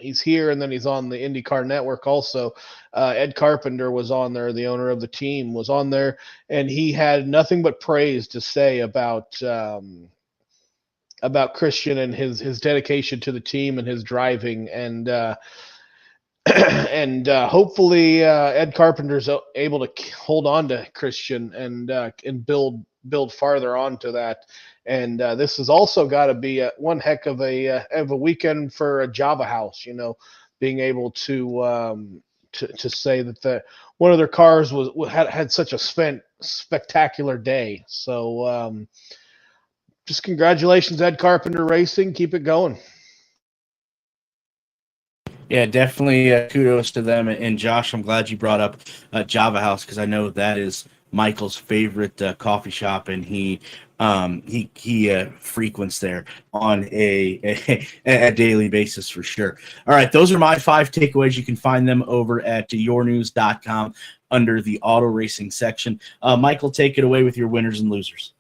S8: he's here, and then he's on the IndyCar Network also. Ed Carpenter was on there, the owner of the team was on there, and he had nothing but praise to say about Christian and his dedication to the team and his driving, and hopefully Ed Carpenter's able to hold on to Christian and build farther onto that. And this has also got to be one heck of a weekend for a Java House, being able to say that one of their cars had such a spectacular day. So just congratulations, Ed Carpenter Racing. Keep it going.
S7: Yeah, definitely kudos to them. And Josh, I'm glad you brought up Java House, because I know that is Michael's favorite coffee shop, and he frequents there on a daily basis for sure. All right, those are my 5 takeaways. You can find them over at yournews.com under the auto racing section. Michael, take it away with your winners and losers.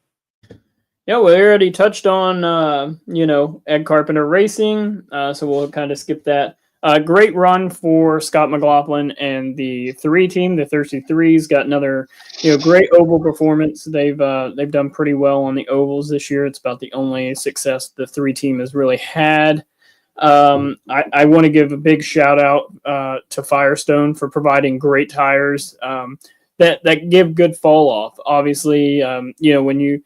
S9: Yeah, we already touched on Ed Carpenter Racing, so we'll kind of skip that. Great run for Scott McLaughlin and the 3 team. The Thirsty Threes got another, great oval performance. They've done pretty well on the ovals this year. It's about the only success the 3 team has really had. I want to give a big shout out to Firestone for providing great tires that give good fall off. Obviously, when you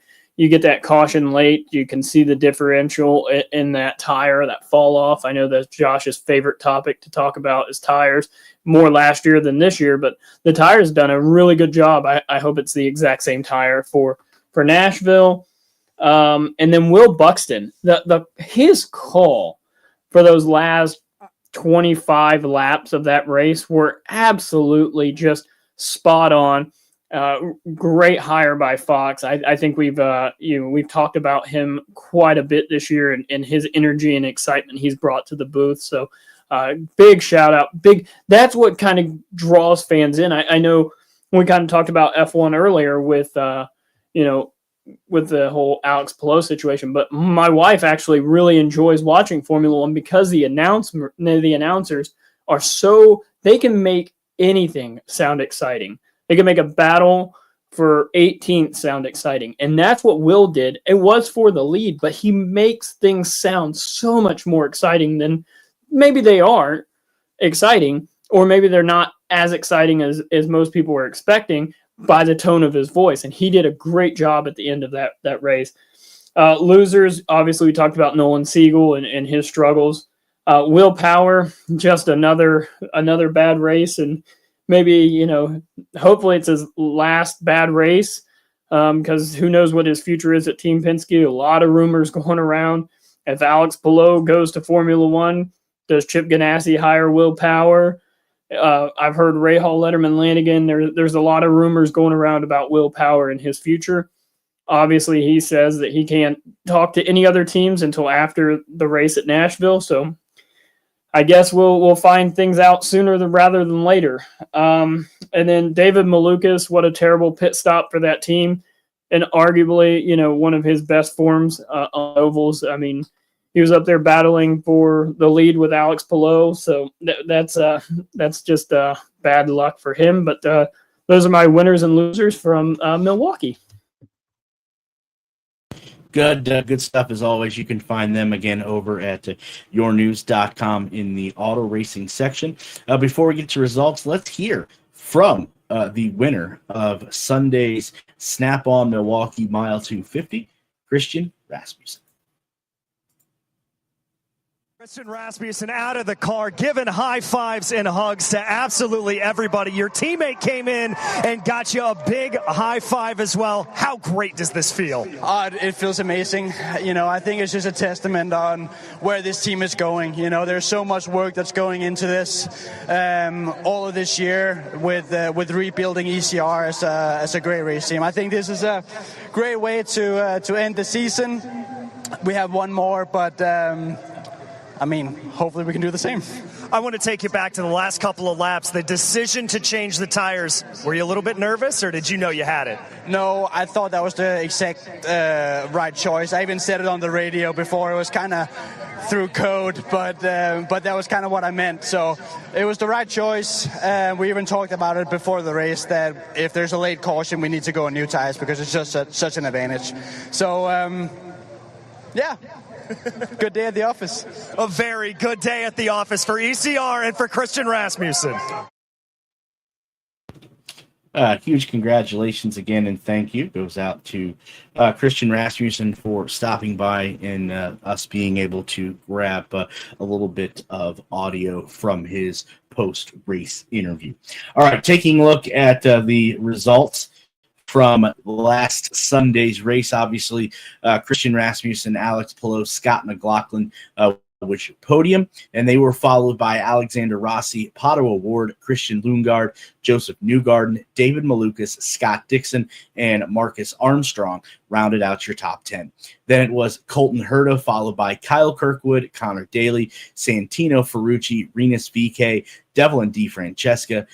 S9: get that caution late, you can see the differential in that tire, that fall off. I know that's Josh's favorite topic to talk about is tires, more last year than this year, but the tire's done a really good job. I hope it's the exact same tire for Nashville. And then Will Buxton, his call for those last 25 laps of that race were absolutely just spot on. Great hire by Fox. I think we've talked about him quite a bit this year and his energy and excitement he's brought to the booth. So big shout out. That's what kind of draws fans in. I know we kind of talked about F1 earlier with with the whole Alex Palou situation, but my wife actually really enjoys watching Formula One because the announcers are they can make anything sound exciting. They can make a battle for 18th sound exciting. And that's what Will did. It was for the lead, but he makes things sound so much more exciting than maybe they are exciting, or maybe they're not as exciting as most people were expecting by the tone of his voice. And he did a great job at the end of that race. Losers, obviously we talked about Nolan Siegel and his struggles. Will Power, just another bad race, and maybe, hopefully it's his last bad race, because who knows what his future is at Team Penske. A lot of rumors going around. If Alex Palou goes to Formula One, does Chip Ganassi hire Will Power? I've heard Rahal Letterman Lanigan. There's a lot of rumors going around about Will Power and his future. Obviously, he says that he can't talk to any other teams until after the race at Nashville. So I guess we'll find things out sooner rather than later. And then David Malukas, what a terrible pit stop for that team. And arguably, one of his best forms on ovals. I mean, he was up there battling for the lead with Alex Palou. So that's just bad luck for him. But those are my winners and losers from Milwaukee.
S7: Good stuff as always. You can find them again over at yournews.com in the auto racing section. Before we get to results, let's hear from the winner of Sunday's Snap-on Milwaukee Mile 250, Christian Rasmussen.
S10: Christian Rasmussen out of the car, giving high fives and hugs to absolutely everybody. Your teammate came in and got you a big high five as well. How great does this feel?
S11: It feels amazing. I think it's just a testament on where this team is going. There's so much work that's going into this all of this year with rebuilding ECR as a great race team. I think this is a great way to end the season. We have one more, but hopefully we can do the same.
S10: I want to take you back to the last couple of laps. The decision to change the tires. Were you a little bit nervous, or did you know you had it?
S11: No, I thought that was the exact right choice. I even said it on the radio before. It was kind of through code, but that was kind of what I meant. So it was the right choice. We even talked about it before the race that if there's a late caution, we need to go on new tires because it's just such an advantage. So, yeah. Good day at the office.
S10: A very good day at the office for ECR and for Christian Rasmussen.
S7: Huge congratulations again and thank you goes out to Christian Rasmussen for stopping by and us being able to grab a little bit of audio from his post-race interview. All right, taking a look at the results from last Sunday's race. Obviously, Christian Rasmussen, Alex Palou, Scott McLaughlin, which podium, and they were followed by Alexander Rossi, Pato O'Ward, Christian Lundgaard, Joseph Newgarden, David Malukas, Scott Dixon, and Marcus Armstrong rounded out your top 10. Then it was Colton Herta, followed by Kyle Kirkwood, Connor Daly, Santino Ferrucci, Rinus VeeKay, Devlin DeFrancesca,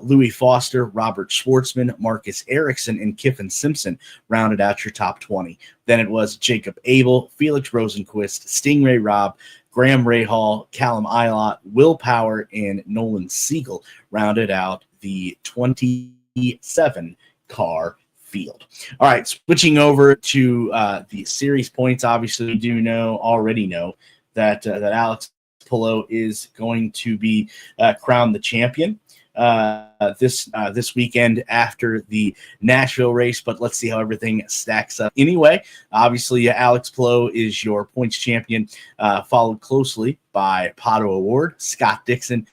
S7: Louis Foster, Robert Schwartzman, Marcus Ericsson, and Kiffin Simpson rounded out your top 20. Then it was Jacob Abel, Felix Rosenquist, Stingray Robb, Graham Rahal, Callum Ilott, Will Power, and Nolan Siegel rounded out the 27-car field. All right, switching over to the series points. Obviously, we already know that Alex Palou is going to be crowned the champion this weekend after the Nashville race, but let's see how everything stacks up. Anyway, obviously, Alex Palou is your points champion, followed closely by Pato O'Ward, Scott Dixon,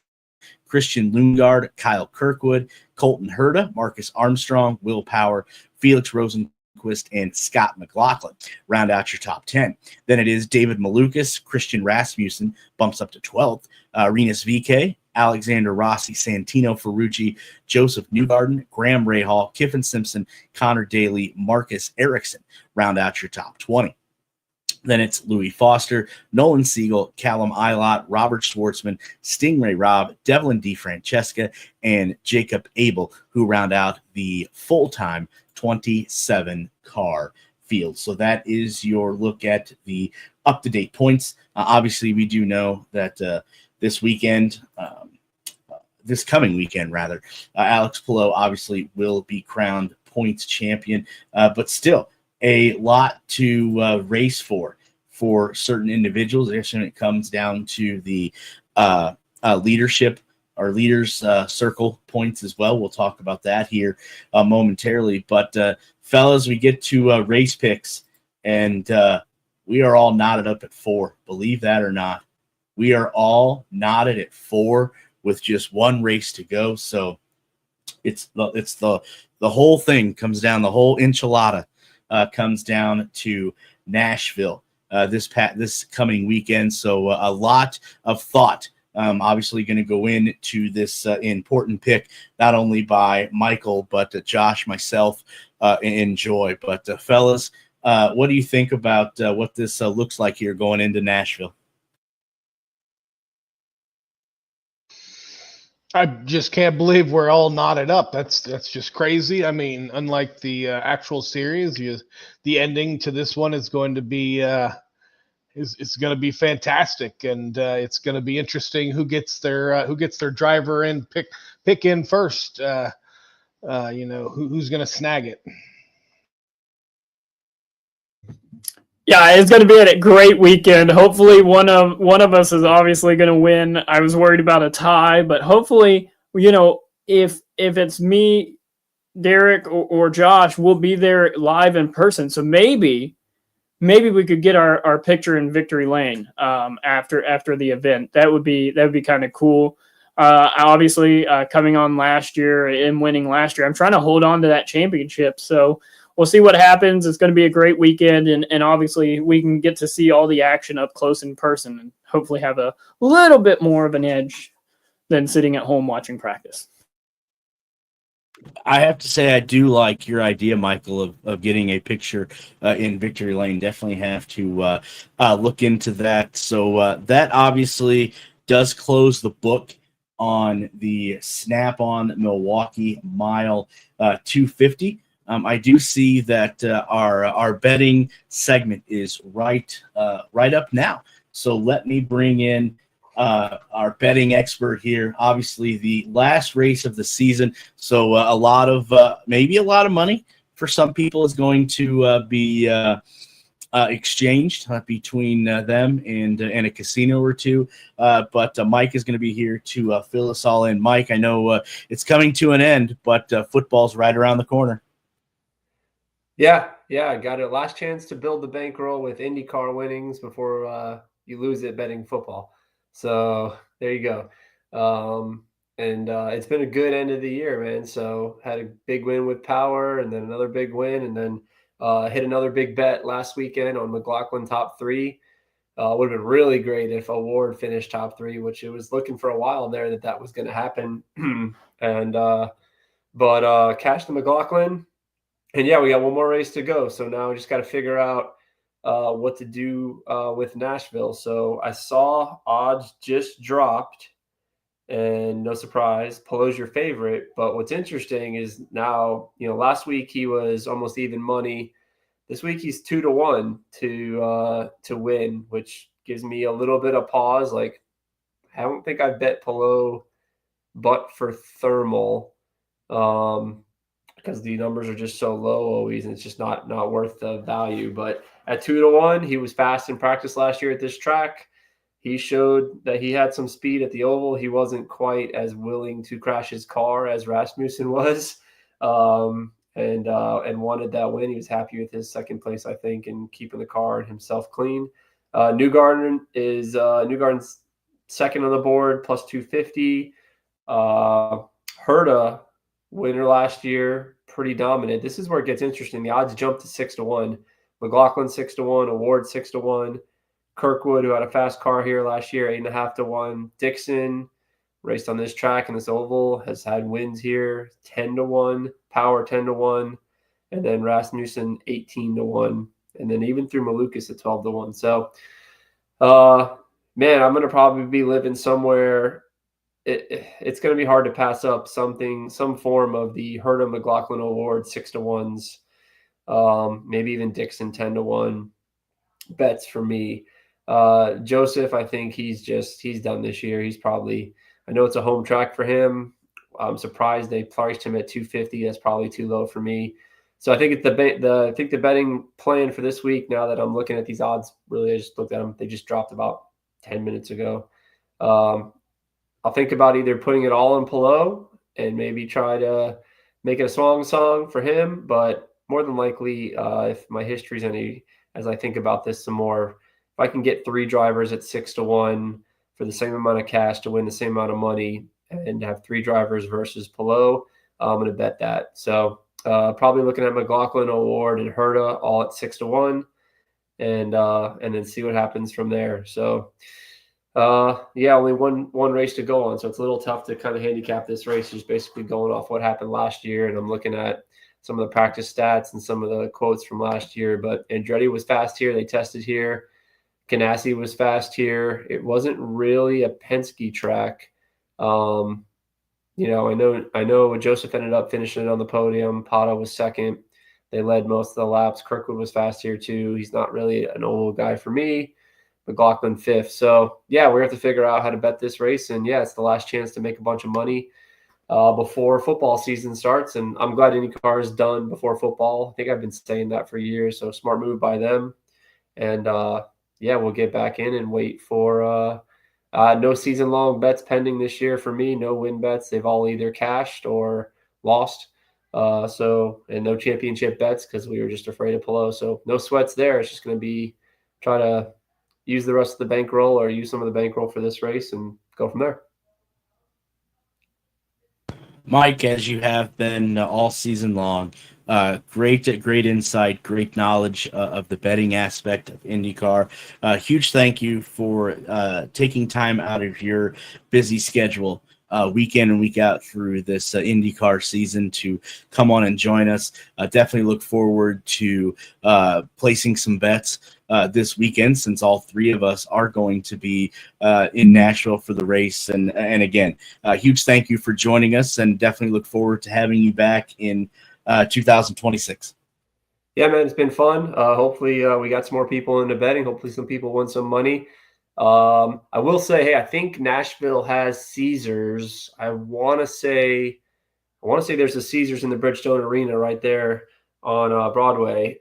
S7: Christian Lundgaard, Kyle Kirkwood, Colton Herta, Marcus Armstrong, Will Power, Felix Rosenquist, Lundqvist and Scott McLaughlin round out your top 10. Then it is David Malukas, Christian Rasmussen bumps up to 12th, Rinus VeeKay, Alexander Rossi, Santino Ferrucci, Joseph Newgarden, Graham Rahal, Kiffin Simpson, Connor Daly, Marcus Ericsson round out your top 20. Then it's Louis Foster, Nolan Siegel, Callum Eilert, Robert Schwartzman, Stingray Robb, Devlin DeFrancesca, and Jacob Abel, who round out the full-time 27-car field. So that is your look at the up-to-date points. Obviously, we do know that this coming weekend, Alex Palou obviously will be crowned points champion, but still a lot to race for certain individuals, especially when it comes down to the leadership or leaders circle points as well. We'll talk about that here momentarily. But fellas, we get to race picks, and we are all knotted up at 4. Believe that or not, we are all knotted at 4 with just one race to go. So it's the whole thing comes down. The whole enchilada comes down to Nashville this coming weekend. So a lot of thought obviously going to go into this important pick, not only by Michael, but Josh, myself, and Joy. But fellas, what do you think about what this looks like here going into Nashville?
S8: I just can't believe we're all knotted up. That's just crazy. I mean, unlike the actual series, the ending to this one is going to be it's going to be fantastic, and it's going to be interesting who gets their driver in pick in first. Who's going to snag it.
S9: Yeah, it's going to be a great weekend. Hopefully one of us is obviously going to win. I was worried about a tie, but hopefully, if it's me, Derik, or Josh, we'll be there live in person. So maybe we could get our picture in victory lane after the event. That would be kind of cool. Obviously, coming on last year and winning last year, I'm trying to hold on to that championship. So we'll see what happens. It's going to be a great weekend, and obviously we can get to see all the action up close in person and hopefully have a little bit more of an edge than sitting at home watching practice.
S7: I have to say I do like your idea, Michael, of getting a picture in victory lane. Definitely have to look into that. So that obviously does close the book on the Snap-on Milwaukee Mile 250. I do see that our betting segment is right up now. So let me bring in our betting expert here. Obviously, the last race of the season. So maybe a lot of money for some people is going to be exchanged between them and a casino or two. But Mike is going to be here to fill us all in. Mike, I know it's coming to an end, but football's right around the corner.
S12: Yeah, I got it. Last chance to build the bankroll with IndyCar winnings before you lose it betting football. So there you go. And it's been a good end of the year, man. So had a big win with Power, and then another big win, and then hit another big bet last weekend on McLaughlin top 3. Would have been really great if Award finished top 3, which it was looking for a while there that was going to happen. But cashed the McLaughlin. And yeah, we got one more race to go. So now we just got to figure out what to do with Nashville. So I saw odds just dropped, and no surprise, Palou's your favorite. But what's interesting is now, last week he was almost even money. This week he's 2-1 to win, which gives me a little bit of pause. Like, I don't think I bet Palou, but for thermal. Because the numbers are just so low always, and it's just not worth the value. But at 2-1, he was fast in practice last year at this track. He showed that he had some speed at the oval. He wasn't quite as willing to crash his car as Rasmussen was, and wanted that win. He was happy with his second place, I think, and keeping the car and himself clean. Newgarden's second on the board, plus 250. Herta winner last year, pretty dominant. This is where it gets interesting. The odds jump to 6-1. McLaughlin 6-1, Award 6-1. Kirkwood, who had a fast car here last year, 8.5-1. Dixon raced on this track in this oval, has had wins here, 10-1. Power 10-1, and then Rasmussen 18-1, and then even through Malukas at 12-1. So, man, I'm going to probably be living somewhere. It's going to be hard to pass up some form of the Herta McLaughlin Award 6-1s, maybe even Dixon 10-1 bets for me. Joseph, I think he's done this year. He's probably, I know it's a home track for him. I'm surprised they priced him at 250. That's probably too low for me. So I think it's the betting plan for this week. Now that I'm looking at these odds, really, I just looked at them. They just dropped about 10 minutes ago. I'll think about either putting it all in Palou and maybe try to make it a song for him. But more than likely, if my history's any, as I think about this some more, if I can get 3 drivers at 6-1 for the same amount of cash to win the same amount of money and have 3 drivers versus Palou, I'm going to bet that. So probably looking at McLaughlin, Award, and Herta all at 6-1, and then see what happens from there. So only one race to go on, so it's a little tough to kind of handicap this race. Just basically going off what happened last year, and I'm looking at some of the practice stats and some of the quotes from last year. But Andretti was fast here. They tested here. Ganassi was fast here. It wasn't really a Penske track. I know Joseph ended up finishing it on the podium. Pato was second. They led most of the laps. Kirkwood was fast here too. He's not really an old guy for me. McLaughlin 5th. So yeah, we have to figure out how to bet this race. And yeah, it's the last chance to make a bunch of money before football season starts. And I'm glad IndyCar is done before football. I think I've been saying that for years. So smart move by them. And we'll get back in and wait for no season-long bets pending this year for me. No win bets. They've all either cashed or lost. And no championship bets because we were just afraid of Palou. So no sweats there. It's just going to be try to use the rest of the bankroll or use some of the bankroll for this race and go from there.
S7: Mike, as you have been all season long, great insight, great knowledge of the betting aspect of IndyCar. Huge thank you for taking time out of your busy schedule week in and week out through this IndyCar season to come on and join us. Definitely look forward to placing some bets this weekend, since all 3 of us are going to be in Nashville for the race. And again, huge thank you for joining us, and definitely look forward to having you back in 2026.
S12: Yeah, man, it's been fun. Hopefully we got some more people into betting. Hopefully some people win some money. I will say, I think Nashville has Caesars. I want to say there's a Caesars in the Bridgestone Arena right there on Broadway.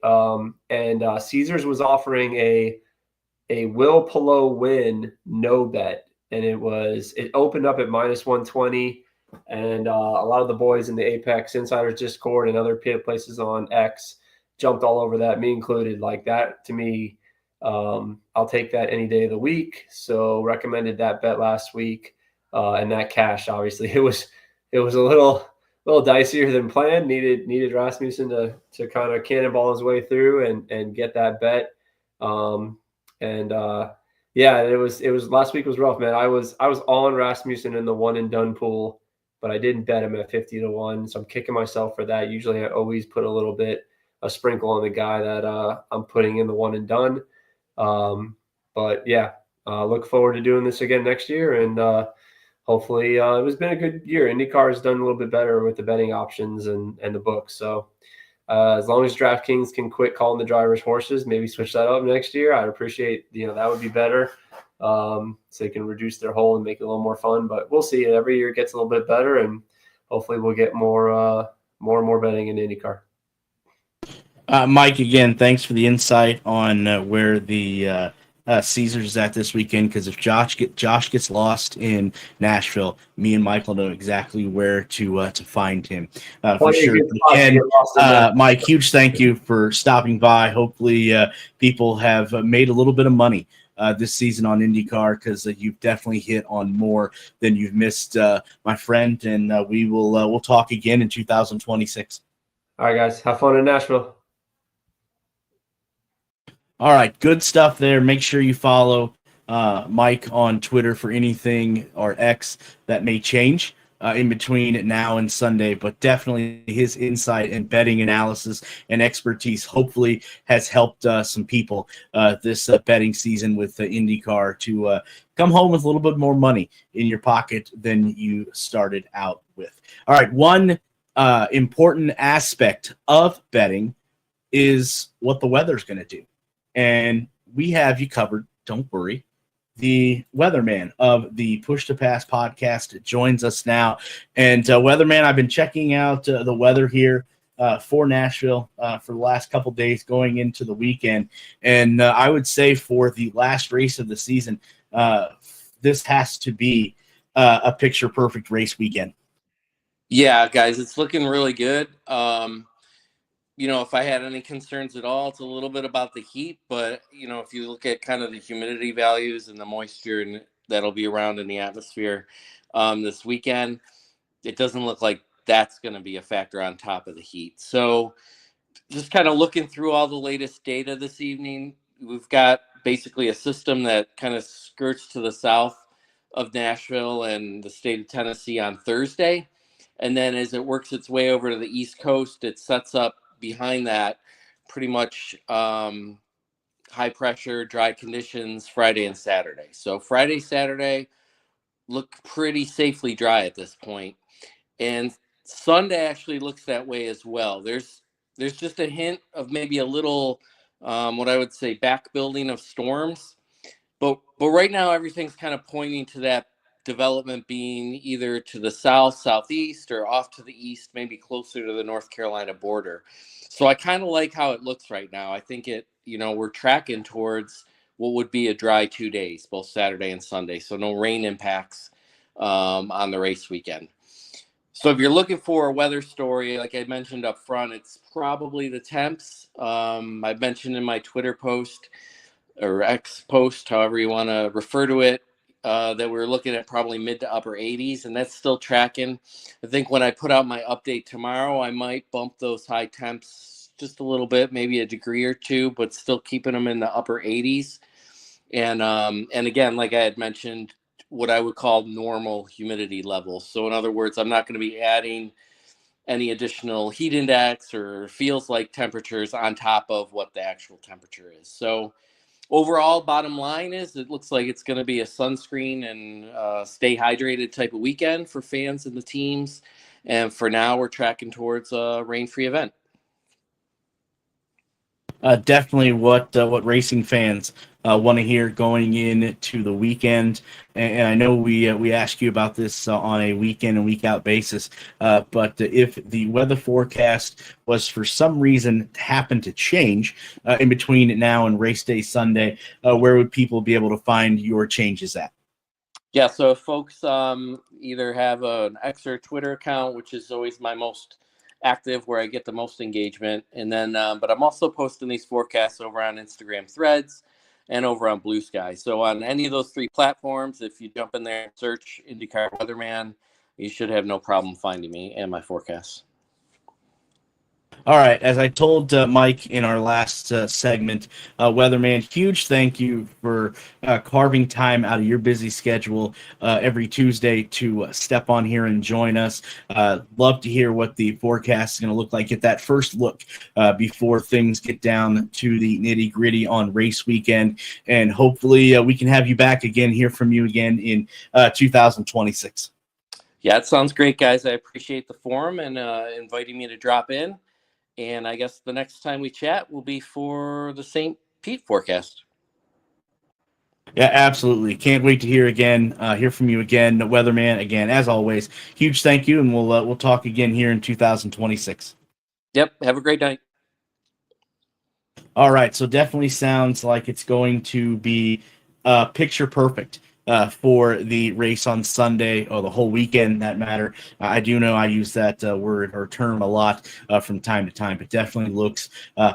S12: And Caesars was offering a Will Palou win no bet. And it opened up at -120. And a lot of the boys in the Apex Insiders Discord and other places on X jumped all over that, me included. Like that, to me, I'll take that any day of the week. So recommended that bet last week, and that cash. Obviously, it was a little dicier than planned. Needed Rasmussen to kind of cannonball his way through and get that bet. It was last week was rough, man. I was on Rasmussen in the one and done pool, but I didn't bet him at 50-1. So I'm kicking myself for that. Usually I always put a sprinkle on the guy that I'm putting in the one and done. Look forward to doing this again next year. And hopefully it has been a good year. IndyCar has done a little bit better with the betting options and the books. So as long as DraftKings can quit calling the drivers horses, maybe switch that up next year. I'd appreciate, that would be better. So they can reduce their hole and make it a little more fun, but we'll see. Every year it gets a little bit better, and hopefully we'll get more and more betting in IndyCar.
S7: Mike, again, thanks for the insight on where the Caesars is at this weekend, because if Josh gets lost in Nashville, me and Mike will know exactly where to find him for sure. Again, Mike, huge thank you for stopping by. Hopefully people have made a little bit of money this season on IndyCar, because you've definitely hit on more than you've missed, my friend. And we'll talk again in 2026.
S12: All right, guys. Have fun in Nashville.
S7: All right, good stuff there. Make sure you follow Mike on Twitter for anything, or X, that may change in between now and Sunday. But definitely his insight and betting analysis and expertise hopefully has helped some people this betting season with IndyCar to come home with a little bit more money in your pocket than you started out with. All right, one important aspect of betting is what the weather's going to do. And we have you covered. Don't worry. The weatherman of the Push to Pass podcast joins us now. And weatherman, I've been checking out the weather here for Nashville for the last couple days going into the weekend. And I would say for the last race of the season, this has to be a picture-perfect race weekend.
S13: Yeah, guys, it's looking really good. If I had any concerns at all, it's a little bit about the heat, but, if you look at kind of the humidity values and the moisture that'll be around in the atmosphere this weekend, it doesn't look like that's going to be a factor on top of the heat. So just kind of looking through all the latest data this evening, we've got basically a system that kind of skirts to the south of Nashville and the state of Tennessee on Thursday. And then as it works its way over to the East Coast, it sets up behind that pretty much high pressure, dry conditions Friday and Saturday. So Friday, Saturday look pretty safely dry at this point. And Sunday actually looks that way as well. There's just a hint of maybe a little, what I would say, back building of storms. But right now, everything's kind of pointing to that development being either to the south, southeast, or off to the east, maybe closer to the North Carolina border. So I kind of like how it looks right now. I think we're tracking towards what would be a dry 2 days, both Saturday and Sunday. So no rain impacts on the race weekend. So if you're looking for a weather story, like I mentioned up front, it's probably the temps. I mentioned in my Twitter post or X post, however you want to refer to it, that we're looking at probably mid to upper 80s, and that's still tracking. I think when I put out my update tomorrow, I might bump those high temps just a little bit, maybe a degree or two, but still keeping them in the upper 80s. And again, like I had mentioned, what I would call normal humidity levels. So in other words, I'm not going to be adding any additional heat index or feels like temperatures on top of what the actual temperature is. So overall, bottom line is it looks like it's going to be a sunscreen and stay hydrated type of weekend for fans and the teams. And for now, we're tracking towards a rain-free event.
S7: Definitely what racing fans want to hear going into the weekend. And I know we ask you about this on a weekend and week out basis. But if the weather forecast was for some reason happen to change in between now and race day Sunday, where would people be able to find your changes at?
S13: Yeah, so if folks either have an X or Twitter account, which is always my most active, where I get the most engagement, and then but I'm also posting these forecasts over on Instagram Threads and over on Blue Sky. So on any of those three platforms, if you jump in there and search IndyCar Weatherman, you should have no problem finding me and my forecasts.
S7: All right, as I told Mike in our last segment, Weatherman, huge thank you for carving time out of your busy schedule every Tuesday to step on here and join us. Love to hear what the forecast is going to look like. Get that first look before things get down to the nitty-gritty on race weekend, and hopefully we can have you back again, hear from you again in 2026.
S13: Yeah, it sounds great, guys. I appreciate the forum and inviting me to drop in. And I guess the next time we chat will be for the St. Pete forecast.
S7: Yeah, absolutely. Can't wait to hear from you again, Weatherman. Again, as always, huge thank you, and we'll talk again here in 2026.
S13: Yep. Have a great night.
S7: All right. So definitely sounds like it's going to be picture perfect for the race on Sunday, or the whole weekend, that matter. I do know I use that word or term a lot from time to time, but definitely looks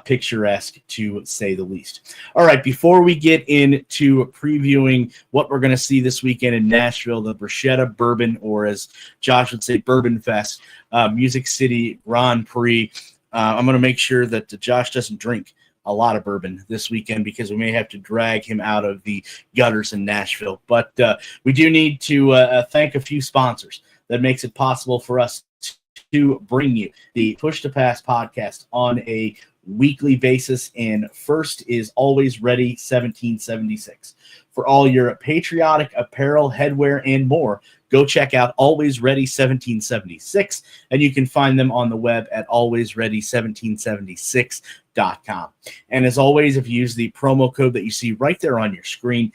S7: picturesque, to say the least. All right, before we get into previewing what we're going to see this weekend in Nashville, the Borchetta Bourbon, or as Josh would say, Bourbon Fest, Music City Grand Prix, I'm going to make sure that Josh doesn't drink a lot of bourbon this weekend, because we may have to drag him out of the gutters in Nashville. But we do need to thank a few sponsors that makes it possible for us to bring you the Push to Pass podcast on a weekly basis. And first is Always Ready 1776. For all your patriotic apparel, headwear, and more, go check out Always Ready 1776, and you can find them on the web at alwaysready1776.com. And as always, if you use the promo code that you see right there on your screen,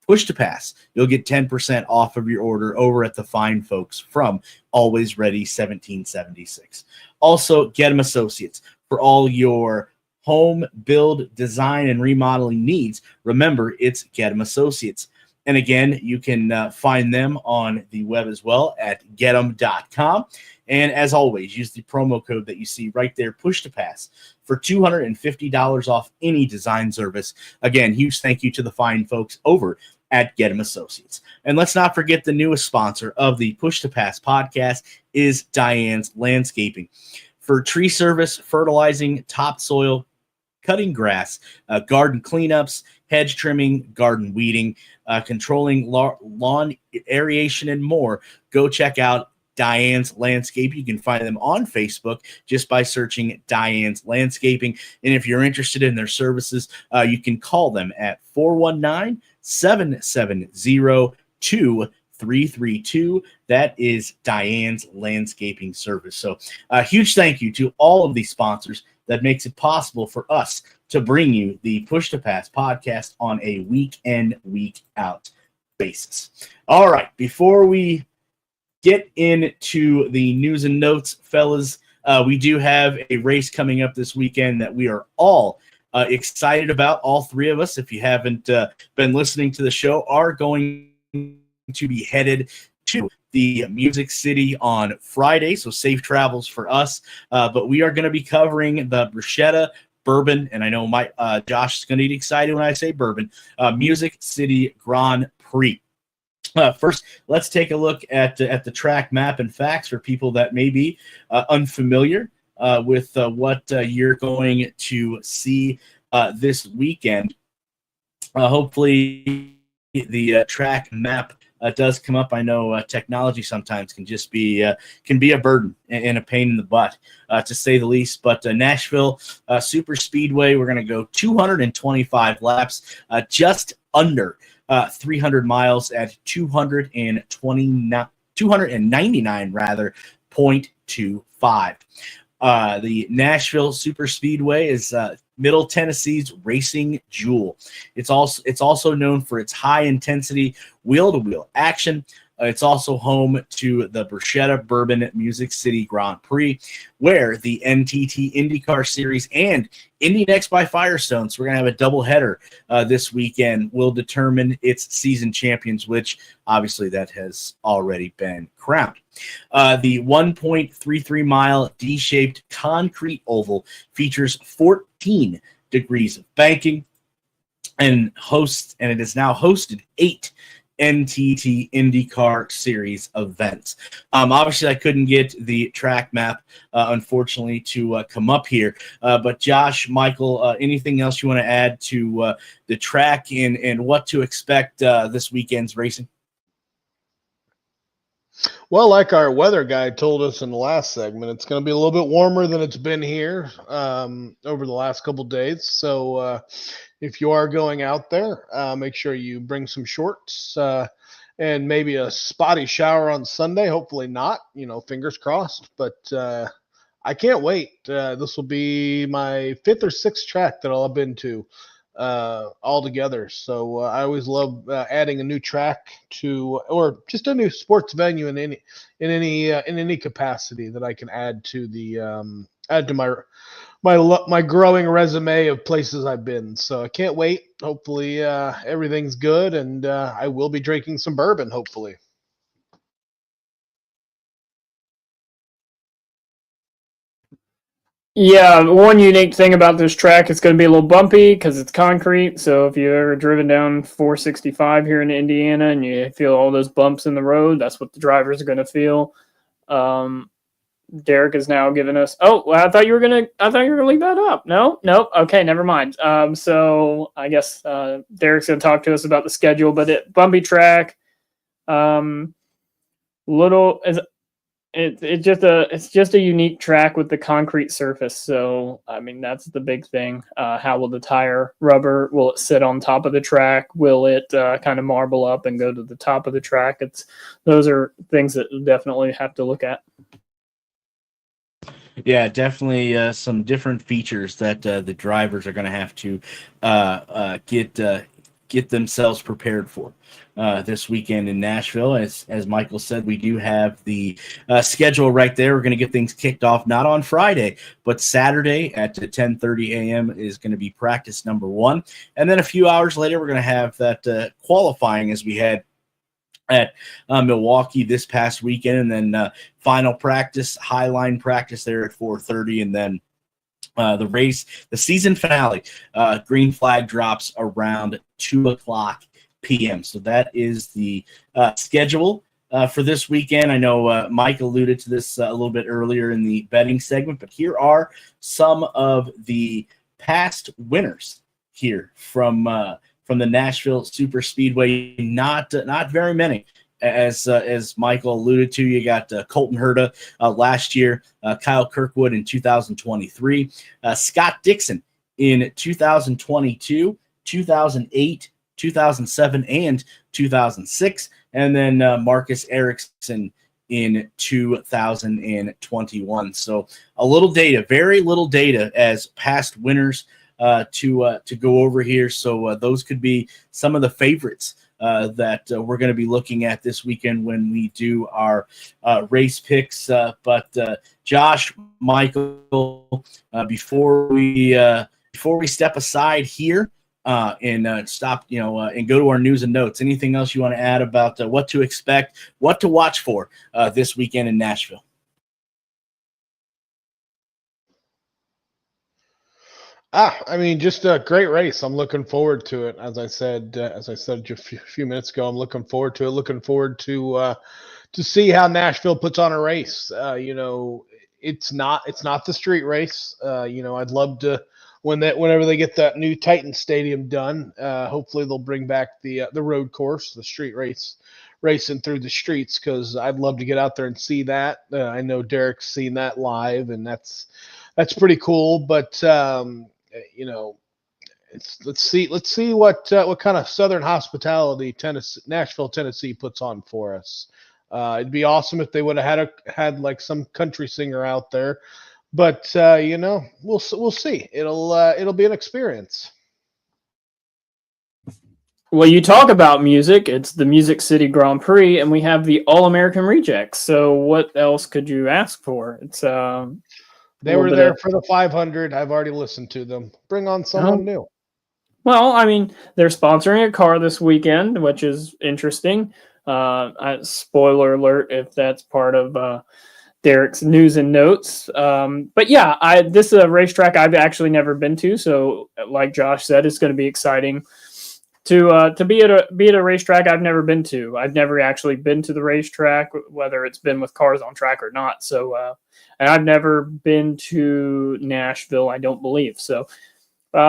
S7: Push to Pass, you'll get 10% off of your order over at the fine folks from Always Ready 1776. Also, Get 'em Associates. For all your home build, design, and remodeling needs, remember, it's Get 'em Associates. And again, you can find them on the web as well at getem.com. And as always, use the promo code that you see right there, Push to Pass, for $250 off any design service. Again, huge thank you to the fine folks over at Get 'em Associates. And let's not forget, the newest sponsor of the Push to Pass podcast is Diane's Landscaping. For tree service, fertilizing, topsoil, cutting grass, garden cleanups, hedge trimming, garden weeding, controlling lawn aeration, and more, go check out Diane's Landscape. You can find them on Facebook just by searching Diane's Landscaping. And if you're interested in their services, you can call them at 419-770-2332. That is Diane's Landscaping Service. So a huge thank you to all of these sponsors that makes it possible for us to bring you the Push to Pass podcast on a week in, week out basis. All right, before we get into the news and notes, fellas, we do have a race coming up this weekend that we are all excited about. All three of us, if you haven't been listening to the show, are going to be headed to the Music City on Friday, so safe travels for us. But we are going to be covering the Borchetta Bourbon, and I know my Josh is going to get excited when I say Bourbon, Music City Grand Prix. First, let's take a look at the track map and facts for people that may be unfamiliar with what you're going to see this weekend. Hopefully, the track map does come up. I know technology sometimes can just be a burden and a pain in the butt, to say the least. But Nashville Superspeedway, we're going to go 225 laps, just under 300 miles at 299 rather 0.25. The Nashville Superspeedway is Middle Tennessee's racing jewel. It's also known for its high intensity wheel-to-wheel action. It's also home to the Borchetta Bourbon Music City Grand Prix, where the NTT INDYCAR Series and Indy Next by Firestone, so we're going to have a doubleheader this weekend, will determine its season champions, which obviously that has already been crowned. The 1.33 mile D-shaped concrete oval features 14 degrees of banking and it has now hosted 8 NTT INDYCAR Series events. Obviously, I couldn't get the track map, unfortunately, to come up here. But Josh, Michael, anything else you want to add to the track and what to expect this weekend's racing?
S8: Well, like our weather guy told us in the last segment, it's going to be a little bit warmer than it's been here over the last couple of days. So if you are going out there, make sure you bring some shorts and maybe a spotty shower on Sunday. Hopefully not, fingers crossed. But I can't wait. This will be my 5th or 6th track that I'll have been to all together. So I always love adding a new track to, or just a new sports venue in any capacity that I can add to the my my growing resume of places I've been. So I can't wait. Hopefully everything's good, and I will be drinking some bourbon, hopefully.
S9: Yeah, one unique thing about this track, it's going to be a little bumpy because it's concrete. So if you've ever driven down 465 here in Indiana and you feel all those bumps in the road, that's what the drivers are going to feel. Derik is now giving us. Oh, well, I thought you were gonna leave that up. No, nope. Okay, never mind. So I guess Derik's gonna talk to us about the schedule, but bumpy track. It's just a unique track with the concrete surface. So I mean that's the big thing. How will the tire rubber? Will it sit on top of the track? Will it kind of marble up and go to the top of the track? Those are things that we'll definitely have to look at.
S7: Yeah, definitely some different features that the drivers are going to have to get themselves prepared for this weekend in Nashville. As Michael said, we do have the schedule right there. We're going to get things kicked off not on Friday, but Saturday at 10:30 a.m. is going to be practice number 1. And then a few hours later, we're going to have that qualifying as we had at Milwaukee this past weekend, and then final practice, highline practice there at 4:30, and then the race, the season finale, green flag drops around 2:00 p.m. So that is the schedule for this weekend. I know Mike alluded to this a little bit earlier in the betting segment, but here are some of the past winners here from the Nashville Superspeedway. Not very many. As Michael alluded to, you got Colton Herta last year, Kyle Kirkwood in 2023, Scott Dixon in 2022, 2008, 2007, and 2006, and then Marcus Ericsson in 2021. So a little data, very little data as past winners to go over here. So those could be some of the favorites that we're going to be looking at this weekend when we do our race picks. But Josh, Michael, before we step aside here and stop, and go to our news and notes, anything else you want to add about what to expect, what to watch for this weekend in Nashville?
S8: I mean, just a great race. I'm looking forward to it. As I said just a few minutes ago, I'm looking forward to it. Looking forward to see how Nashville puts on a race. It's not the street race. I'd love to whenever they get that new Titan Stadium done. Hopefully they'll bring back the road course, the street racing through the streets, because I'd love to get out there and see that. I know Derik's seen that live, and that's pretty cool. But let's see what kind of Southern hospitality Nashville, Tennessee puts on for us. It'd be awesome if they would have had like some country singer out there, but we'll see. It'll be an experience.
S9: Well, you talk about music. It's the Music City Grand Prix, and we have the All-American Rejects. So what else could you ask for? It's
S8: they were there for the 500. I've already listened to them. Bring on someone new.
S9: Well, I mean, they're sponsoring a car this weekend, which is interesting. Spoiler alert if that's part of Derik's news and notes. But yeah, this is a racetrack I've actually never been to. So like Josh said, it's going to be exciting to be at a racetrack I've never been to. I've never actually been to the racetrack, whether it's been with cars on track or not. So, and I've never been to Nashville, I don't believe. So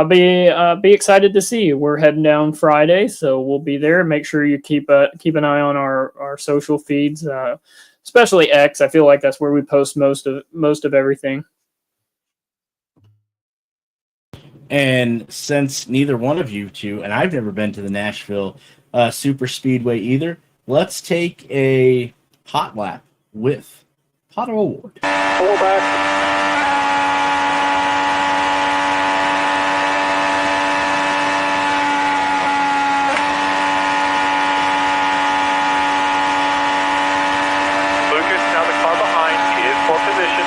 S9: be excited to see. We're heading down Friday, so we'll be there. Make sure you keep an eye on our social feeds, especially X. I feel like that's where we post most of everything.
S7: And since neither one of you two, and I've never been to the Nashville Superspeedway either, let's take a hot lap with Pato Award.
S4: Lucas, now the car behind is for position.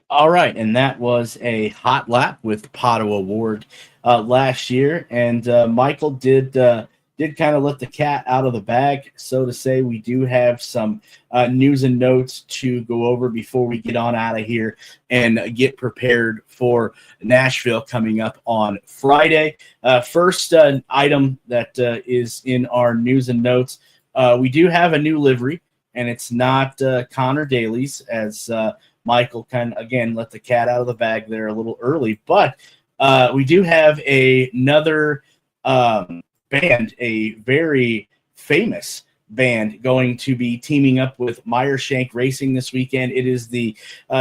S7: All right, and that was a hot lap with Pato Award last year, and Michael did kind of let the cat out of the bag, so to say. We do have some news and notes to go over before we get on out of here and get prepared for Nashville coming up on Friday. First item that is in our news and notes, we do have a new livery, and it's not Connor Daly's, as Michael kind of, again, let the cat out of the bag there a little early. But we do have another band, a very famous band, going to be teaming up with Meyershank Racing this weekend. It is the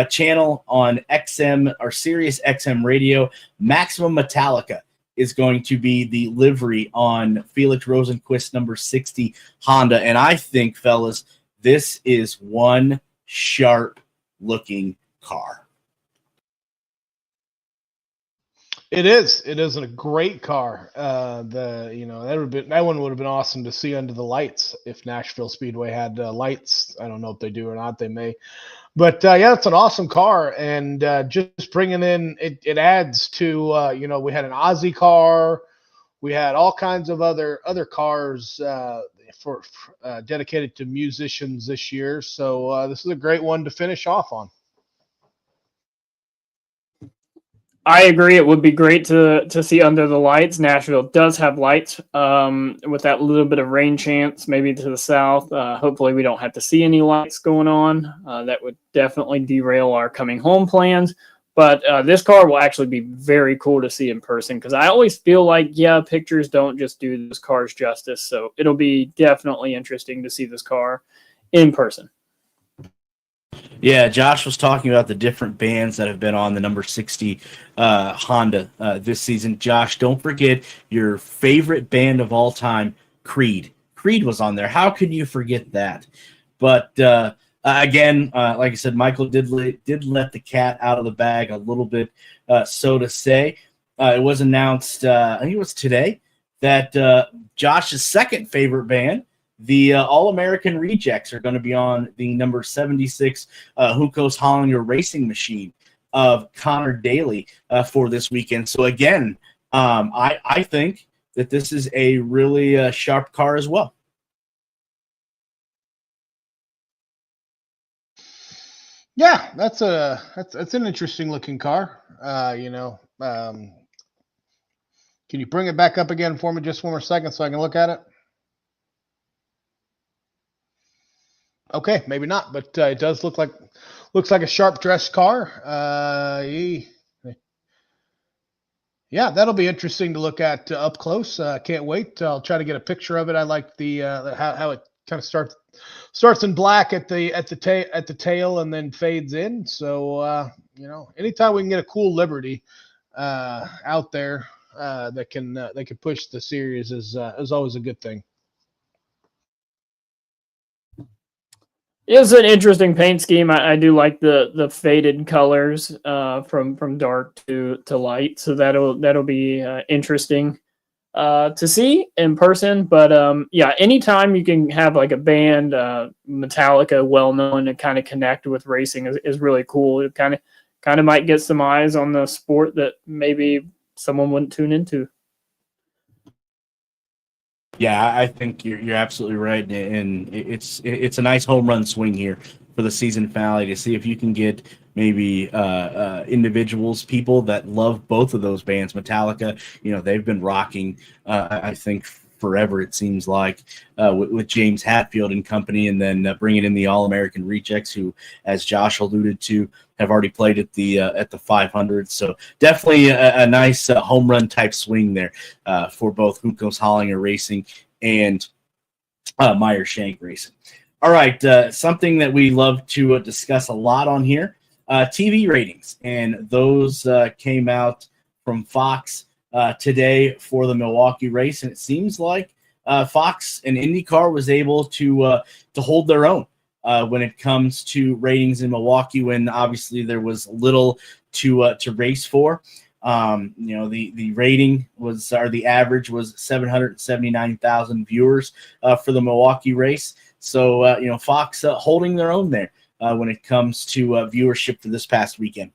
S7: channel on XM or Sirius XM Radio. Maximum Metallica is going to be the livery on Felix Rosenquist's number 60 Honda. And I think, fellas, this is one sharp looking car.
S8: It is a great car. That one would have been awesome to see under the lights if Nashville Speedway had lights. I don't know if they do or not. They may, but yeah, it's an awesome car. And just bringing in it adds to we had an Aussie car, we had all kinds of other cars for dedicated to musicians this year. So this is a great one to finish off on.
S9: I agree. It would be great to see under the lights. Nashville does have lights with that little bit of rain chance, maybe to the south. Hopefully we don't have to see any lights going on. That would definitely derail our coming home plans. But this car will actually be very cool to see in person, because I always feel like, pictures don't just do those cars justice. So it'll be definitely interesting to see this car in person.
S7: Yeah, Josh was talking about the different bands that have been on the number 60 Honda this season. Josh, don't forget your favorite band of all time, Creed. Creed was on there. How could you forget that? But again, like I said, Michael did let the cat out of the bag a little bit, so to say. It was announced, I think it was today, that Josh's second favorite band, the All-American Rejects, are going to be on the number 76 Juncos Hollinger racing machine of Connor Daly for this weekend. So again, I think that this is a really sharp car as well.
S8: Yeah, that's an interesting looking car. Can you bring it back up again for me just one more second so I can look at it? Okay, maybe not, but it does looks like a sharp dressed car. Yeah, that'll be interesting to look at up close. Can't wait. I'll try to get a picture of it. I like the how it kind of starts in black at the tail and then fades in. So anytime we can get a cool Liberty out there that can push the series is always a good thing.
S9: It's an interesting paint scheme. I do like the faded colors from dark to light, so that'll be interesting to see in person. But anytime you can have like a band, Metallica, well known, to kind of connect with racing is really cool. It kind of might get some eyes on the sport that maybe someone wouldn't tune into.
S7: Yeah, I think you're absolutely right, and it's a nice home run swing here for the season finale to see if you can get maybe individuals, people that love both of those bands. Metallica, they've been rocking, I think, forever, it seems like, with James Hetfield and company, and then bringing in the All-American Rejects, who, as Josh alluded to, have already played at the 500. So definitely a nice home run type swing there for both Juncos Hollinger Racing and Meyershank Racing. All right, something that we love to discuss a lot on here, TV ratings, and those came out from Fox today for the Milwaukee race, and it seems like Fox and IndyCar was able to hold their own when it comes to ratings in Milwaukee, when obviously there was little to race for. The rating was, or the average was 779,000 viewers for the Milwaukee race. So Fox holding their own there when it comes to viewership for this past weekend.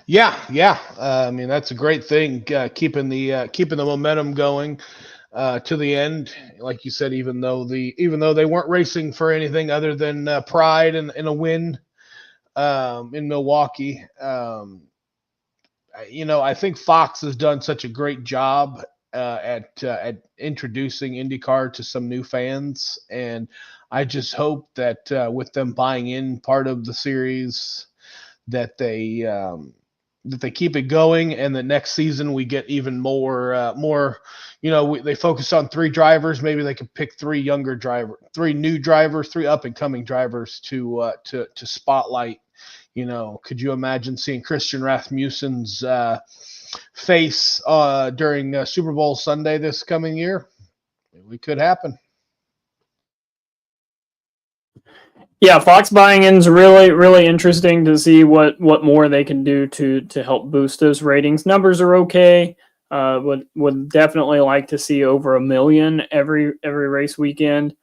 S8: Yeah. I mean, that's a great thing, keeping the momentum going to the end. Like you said, even though they weren't racing for anything other than pride and a win in Milwaukee. I think Fox has done such a great job at introducing IndyCar to some new fans, and I just hope that with them buying in part of the series, that they keep it going, and that next season we get even more. They focus on 3 drivers. Maybe they could pick 3 new drivers, 3 up and coming drivers to spotlight. Could you imagine seeing Christian Rasmussen's face during Super Bowl Sunday this coming year? It could happen.
S9: Yeah, Fox buying in's really, really interesting to see what more they can do to help boost those ratings. Numbers are okay. Would definitely like to see over 1 million every race weekend.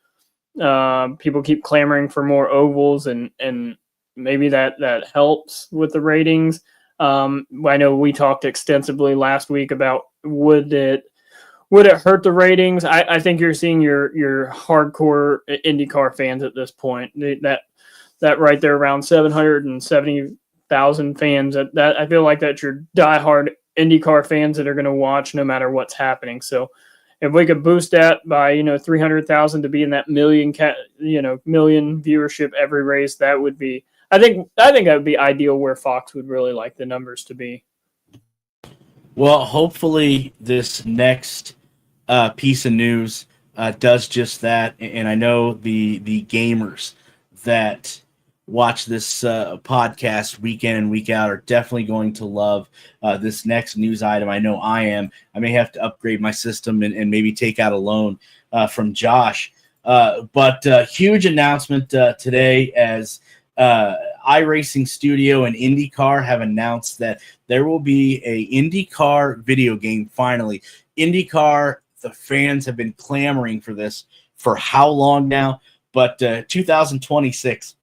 S9: People keep clamoring for more ovals, and maybe that helps with the ratings. I know we talked extensively last week about would it hurt the ratings? I think you're seeing your hardcore IndyCar fans at this point. That right there, around 770,000 fans. That I feel like that's your diehard IndyCar fans that are going to watch no matter what's happening. So if we could boost that by 300,000 to be in that million viewership every race, that would be. I think that would be ideal, where Fox would really like the numbers to be.
S7: Well, hopefully this next piece of news does just that, and I know the gamers that watch this podcast week in and week out are definitely going to love this next news item. I know I am. I may have to upgrade my system and maybe take out a loan from Josh. But huge announcement today, as iRacing Studio and IndyCar have announced that there will be a IndyCar video game finally. IndyCar, the fans have been clamoring for this for how long now? But 2026,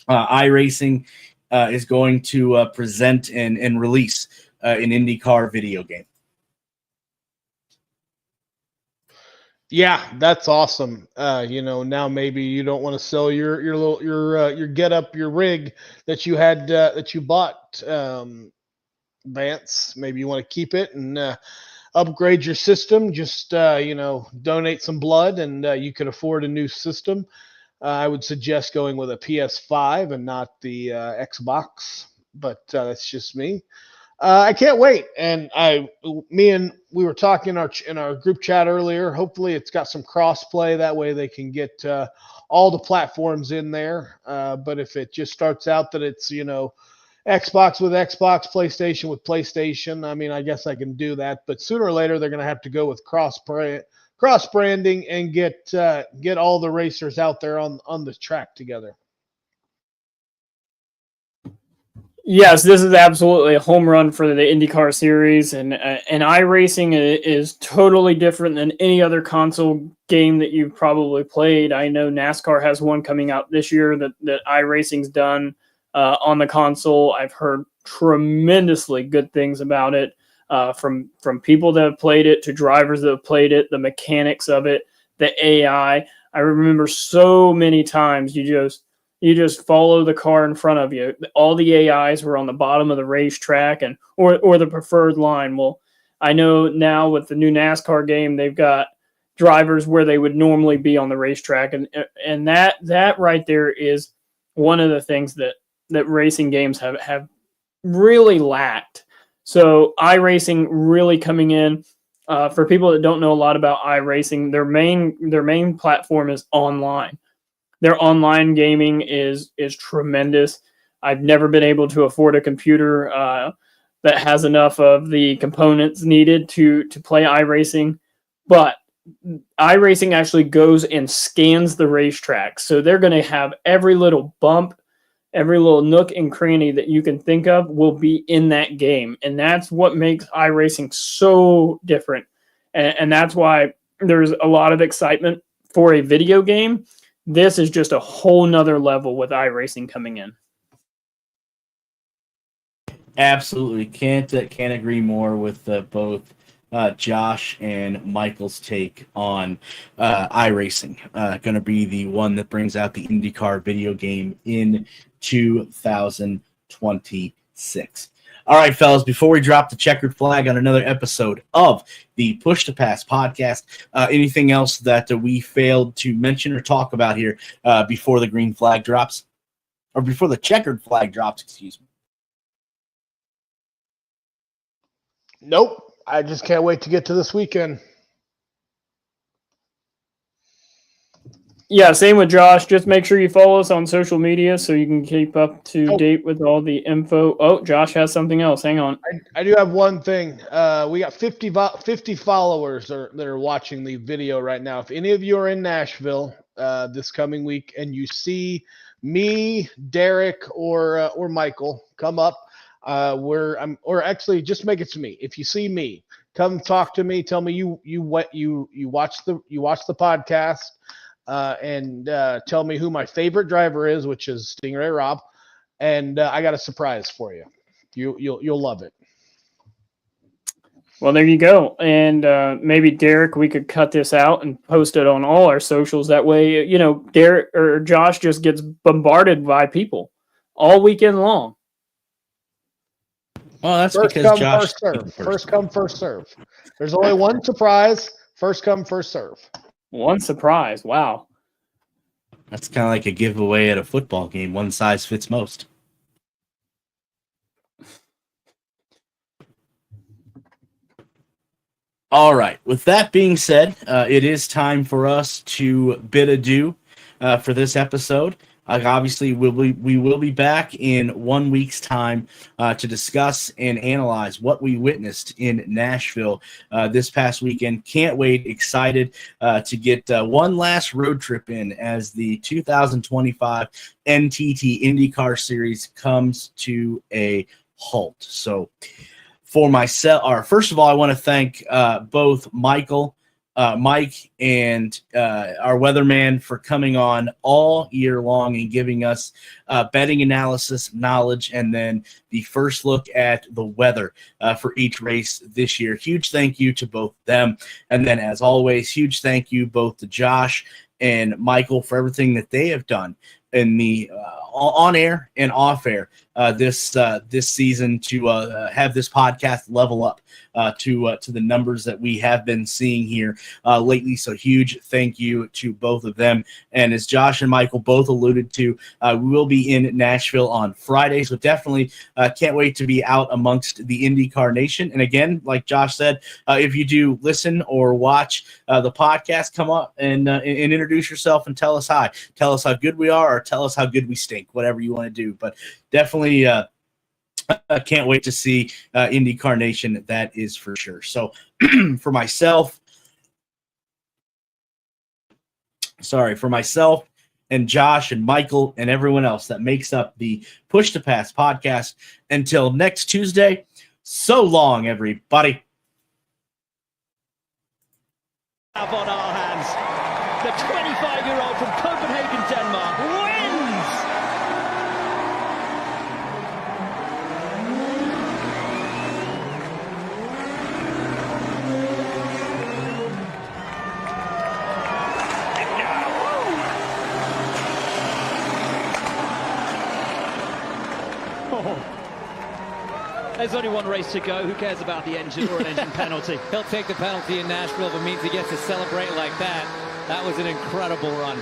S7: iRacing is going to present and release an IndyCar video game.
S8: Yeah, that's awesome. Now maybe you don't want to sell your rig that you had that you bought, Vance. Maybe you want to keep it and upgrade your system. Just donate some blood, and you can afford a new system. I would suggest going with a PS5 and not the Xbox, but that's just me. I can't wait. And we were talking in our group chat earlier. Hopefully it's got some cross play. That way they can get all the platforms in there. But if it just starts out that it's, Xbox with Xbox, PlayStation with PlayStation, I mean, I guess I can do that. But sooner or later, they're going to have to go with cross branding and get all the racers out there on the track together.
S9: Yes, this is absolutely a home run for the IndyCar series, and iRacing is totally different than any other console game that you've probably played. I know NASCAR has one coming out this year that iRacing's done on the console. I've heard tremendously good things about it from people that have played it to drivers that have played it, the mechanics of it, the AI. I remember so many times you just follow the car in front of you. All the AIs were on the bottom of the racetrack or the preferred line. Well, I know now with the new NASCAR game, they've got drivers where they would normally be on the racetrack. And that right there is one of the things that racing games have really lacked. So iRacing really coming in. For people that don't know a lot about iRacing, their main platform is online. Their online gaming is tremendous. I've never been able to afford a computer that has enough of the components needed to play iRacing, but iRacing actually goes and scans the racetrack. So they're going to have every little bump, every little nook and cranny that you can think of will be in that game. And that's what makes iRacing so different. And that's why there's a lot of excitement for a video game, this is just a whole nother level with iRacing coming in.
S7: Absolutely. Can't agree more with both Josh and Michael's take on iRacing. Going to be the one that brings out the IndyCar video game in 2026. All right, fellas, before we drop the checkered flag on another episode of the Push to Pass podcast, anything else that we failed to mention or talk about here before the green flag drops? Or before the checkered flag drops, excuse me.
S8: Nope. I just can't wait to get to this weekend.
S9: Yeah, same with Josh. Just make sure you follow us on social media so you can keep up to date with all the info. Oh, Josh has something else. Hang on.
S8: I do have one thing. We got 50 followers that are watching the video right now. If any of you are in Nashville this coming week and you see me, Derik, or Michael, come up. Or actually just make it to me. If you see me, come talk to me. Tell me you watch the podcast. And tell me who my favorite driver is, which is Stingray Rob, and I got a surprise for you. You'll love it.
S9: Well, there you go. And maybe Derik, we could cut this out and post it on all our socials. That way, Derik or Josh just gets bombarded by people all weekend long.
S7: Well, that's
S8: first
S7: because
S8: come,
S7: Josh
S8: first serve. First come, first serve. There's only one surprise. First come, first serve.
S9: One surprise. Wow.
S7: That's kind of like a giveaway at a football game. One size fits most. All right. With that being said, it is time for us to bid adieu for this episode. Obviously, we will be back in 1 week's time to discuss and analyze what we witnessed in Nashville this past weekend. Can't wait. Excited to get one last road trip in as the 2025 NTT INDYCAR Series comes to a halt. So for myself, first of all, I want to thank both Mike, and our weatherman for coming on all year long and giving us betting analysis, knowledge, and then the first look at the weather for each race this year. Huge thank you to both them. And then, as always, huge thank you both to Josh and Michael for everything that they have done in the on air and off air this season to have this podcast level up to the numbers that we have been seeing here lately. So huge thank you to both of them. And as Josh and Michael both alluded to, we will be in Nashville on Friday. So definitely can't wait to be out amongst the IndyCar Nation. And again, like Josh said, if you do listen or watch the podcast, come up and introduce yourself and tell us hi. Tell us how good we are or tell us how good we stink, whatever you want to do. But definitely I can't wait to see IndyCar Nation, that is for sure. So for myself and Josh and Michael and everyone else that makes up the Push to Pass podcast, until next Tuesday, so long, everybody.
S1: On our hands, the 25-year-old from Copenhagen, Denmark, wins! There's only one race to go. Who cares about the engine or an engine penalty?
S2: He'll take the penalty in Nashville if it means he gets to celebrate like that. That was an incredible run.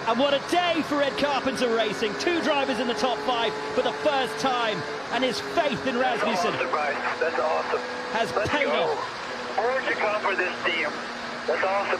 S1: And what a day for Ed Carpenter Racing. 2 drivers in the top 5 for the first time. And his faith in Rasmussen
S4: That's awesome.
S1: has paid off.
S4: Where'd you come for this team? That's awesome.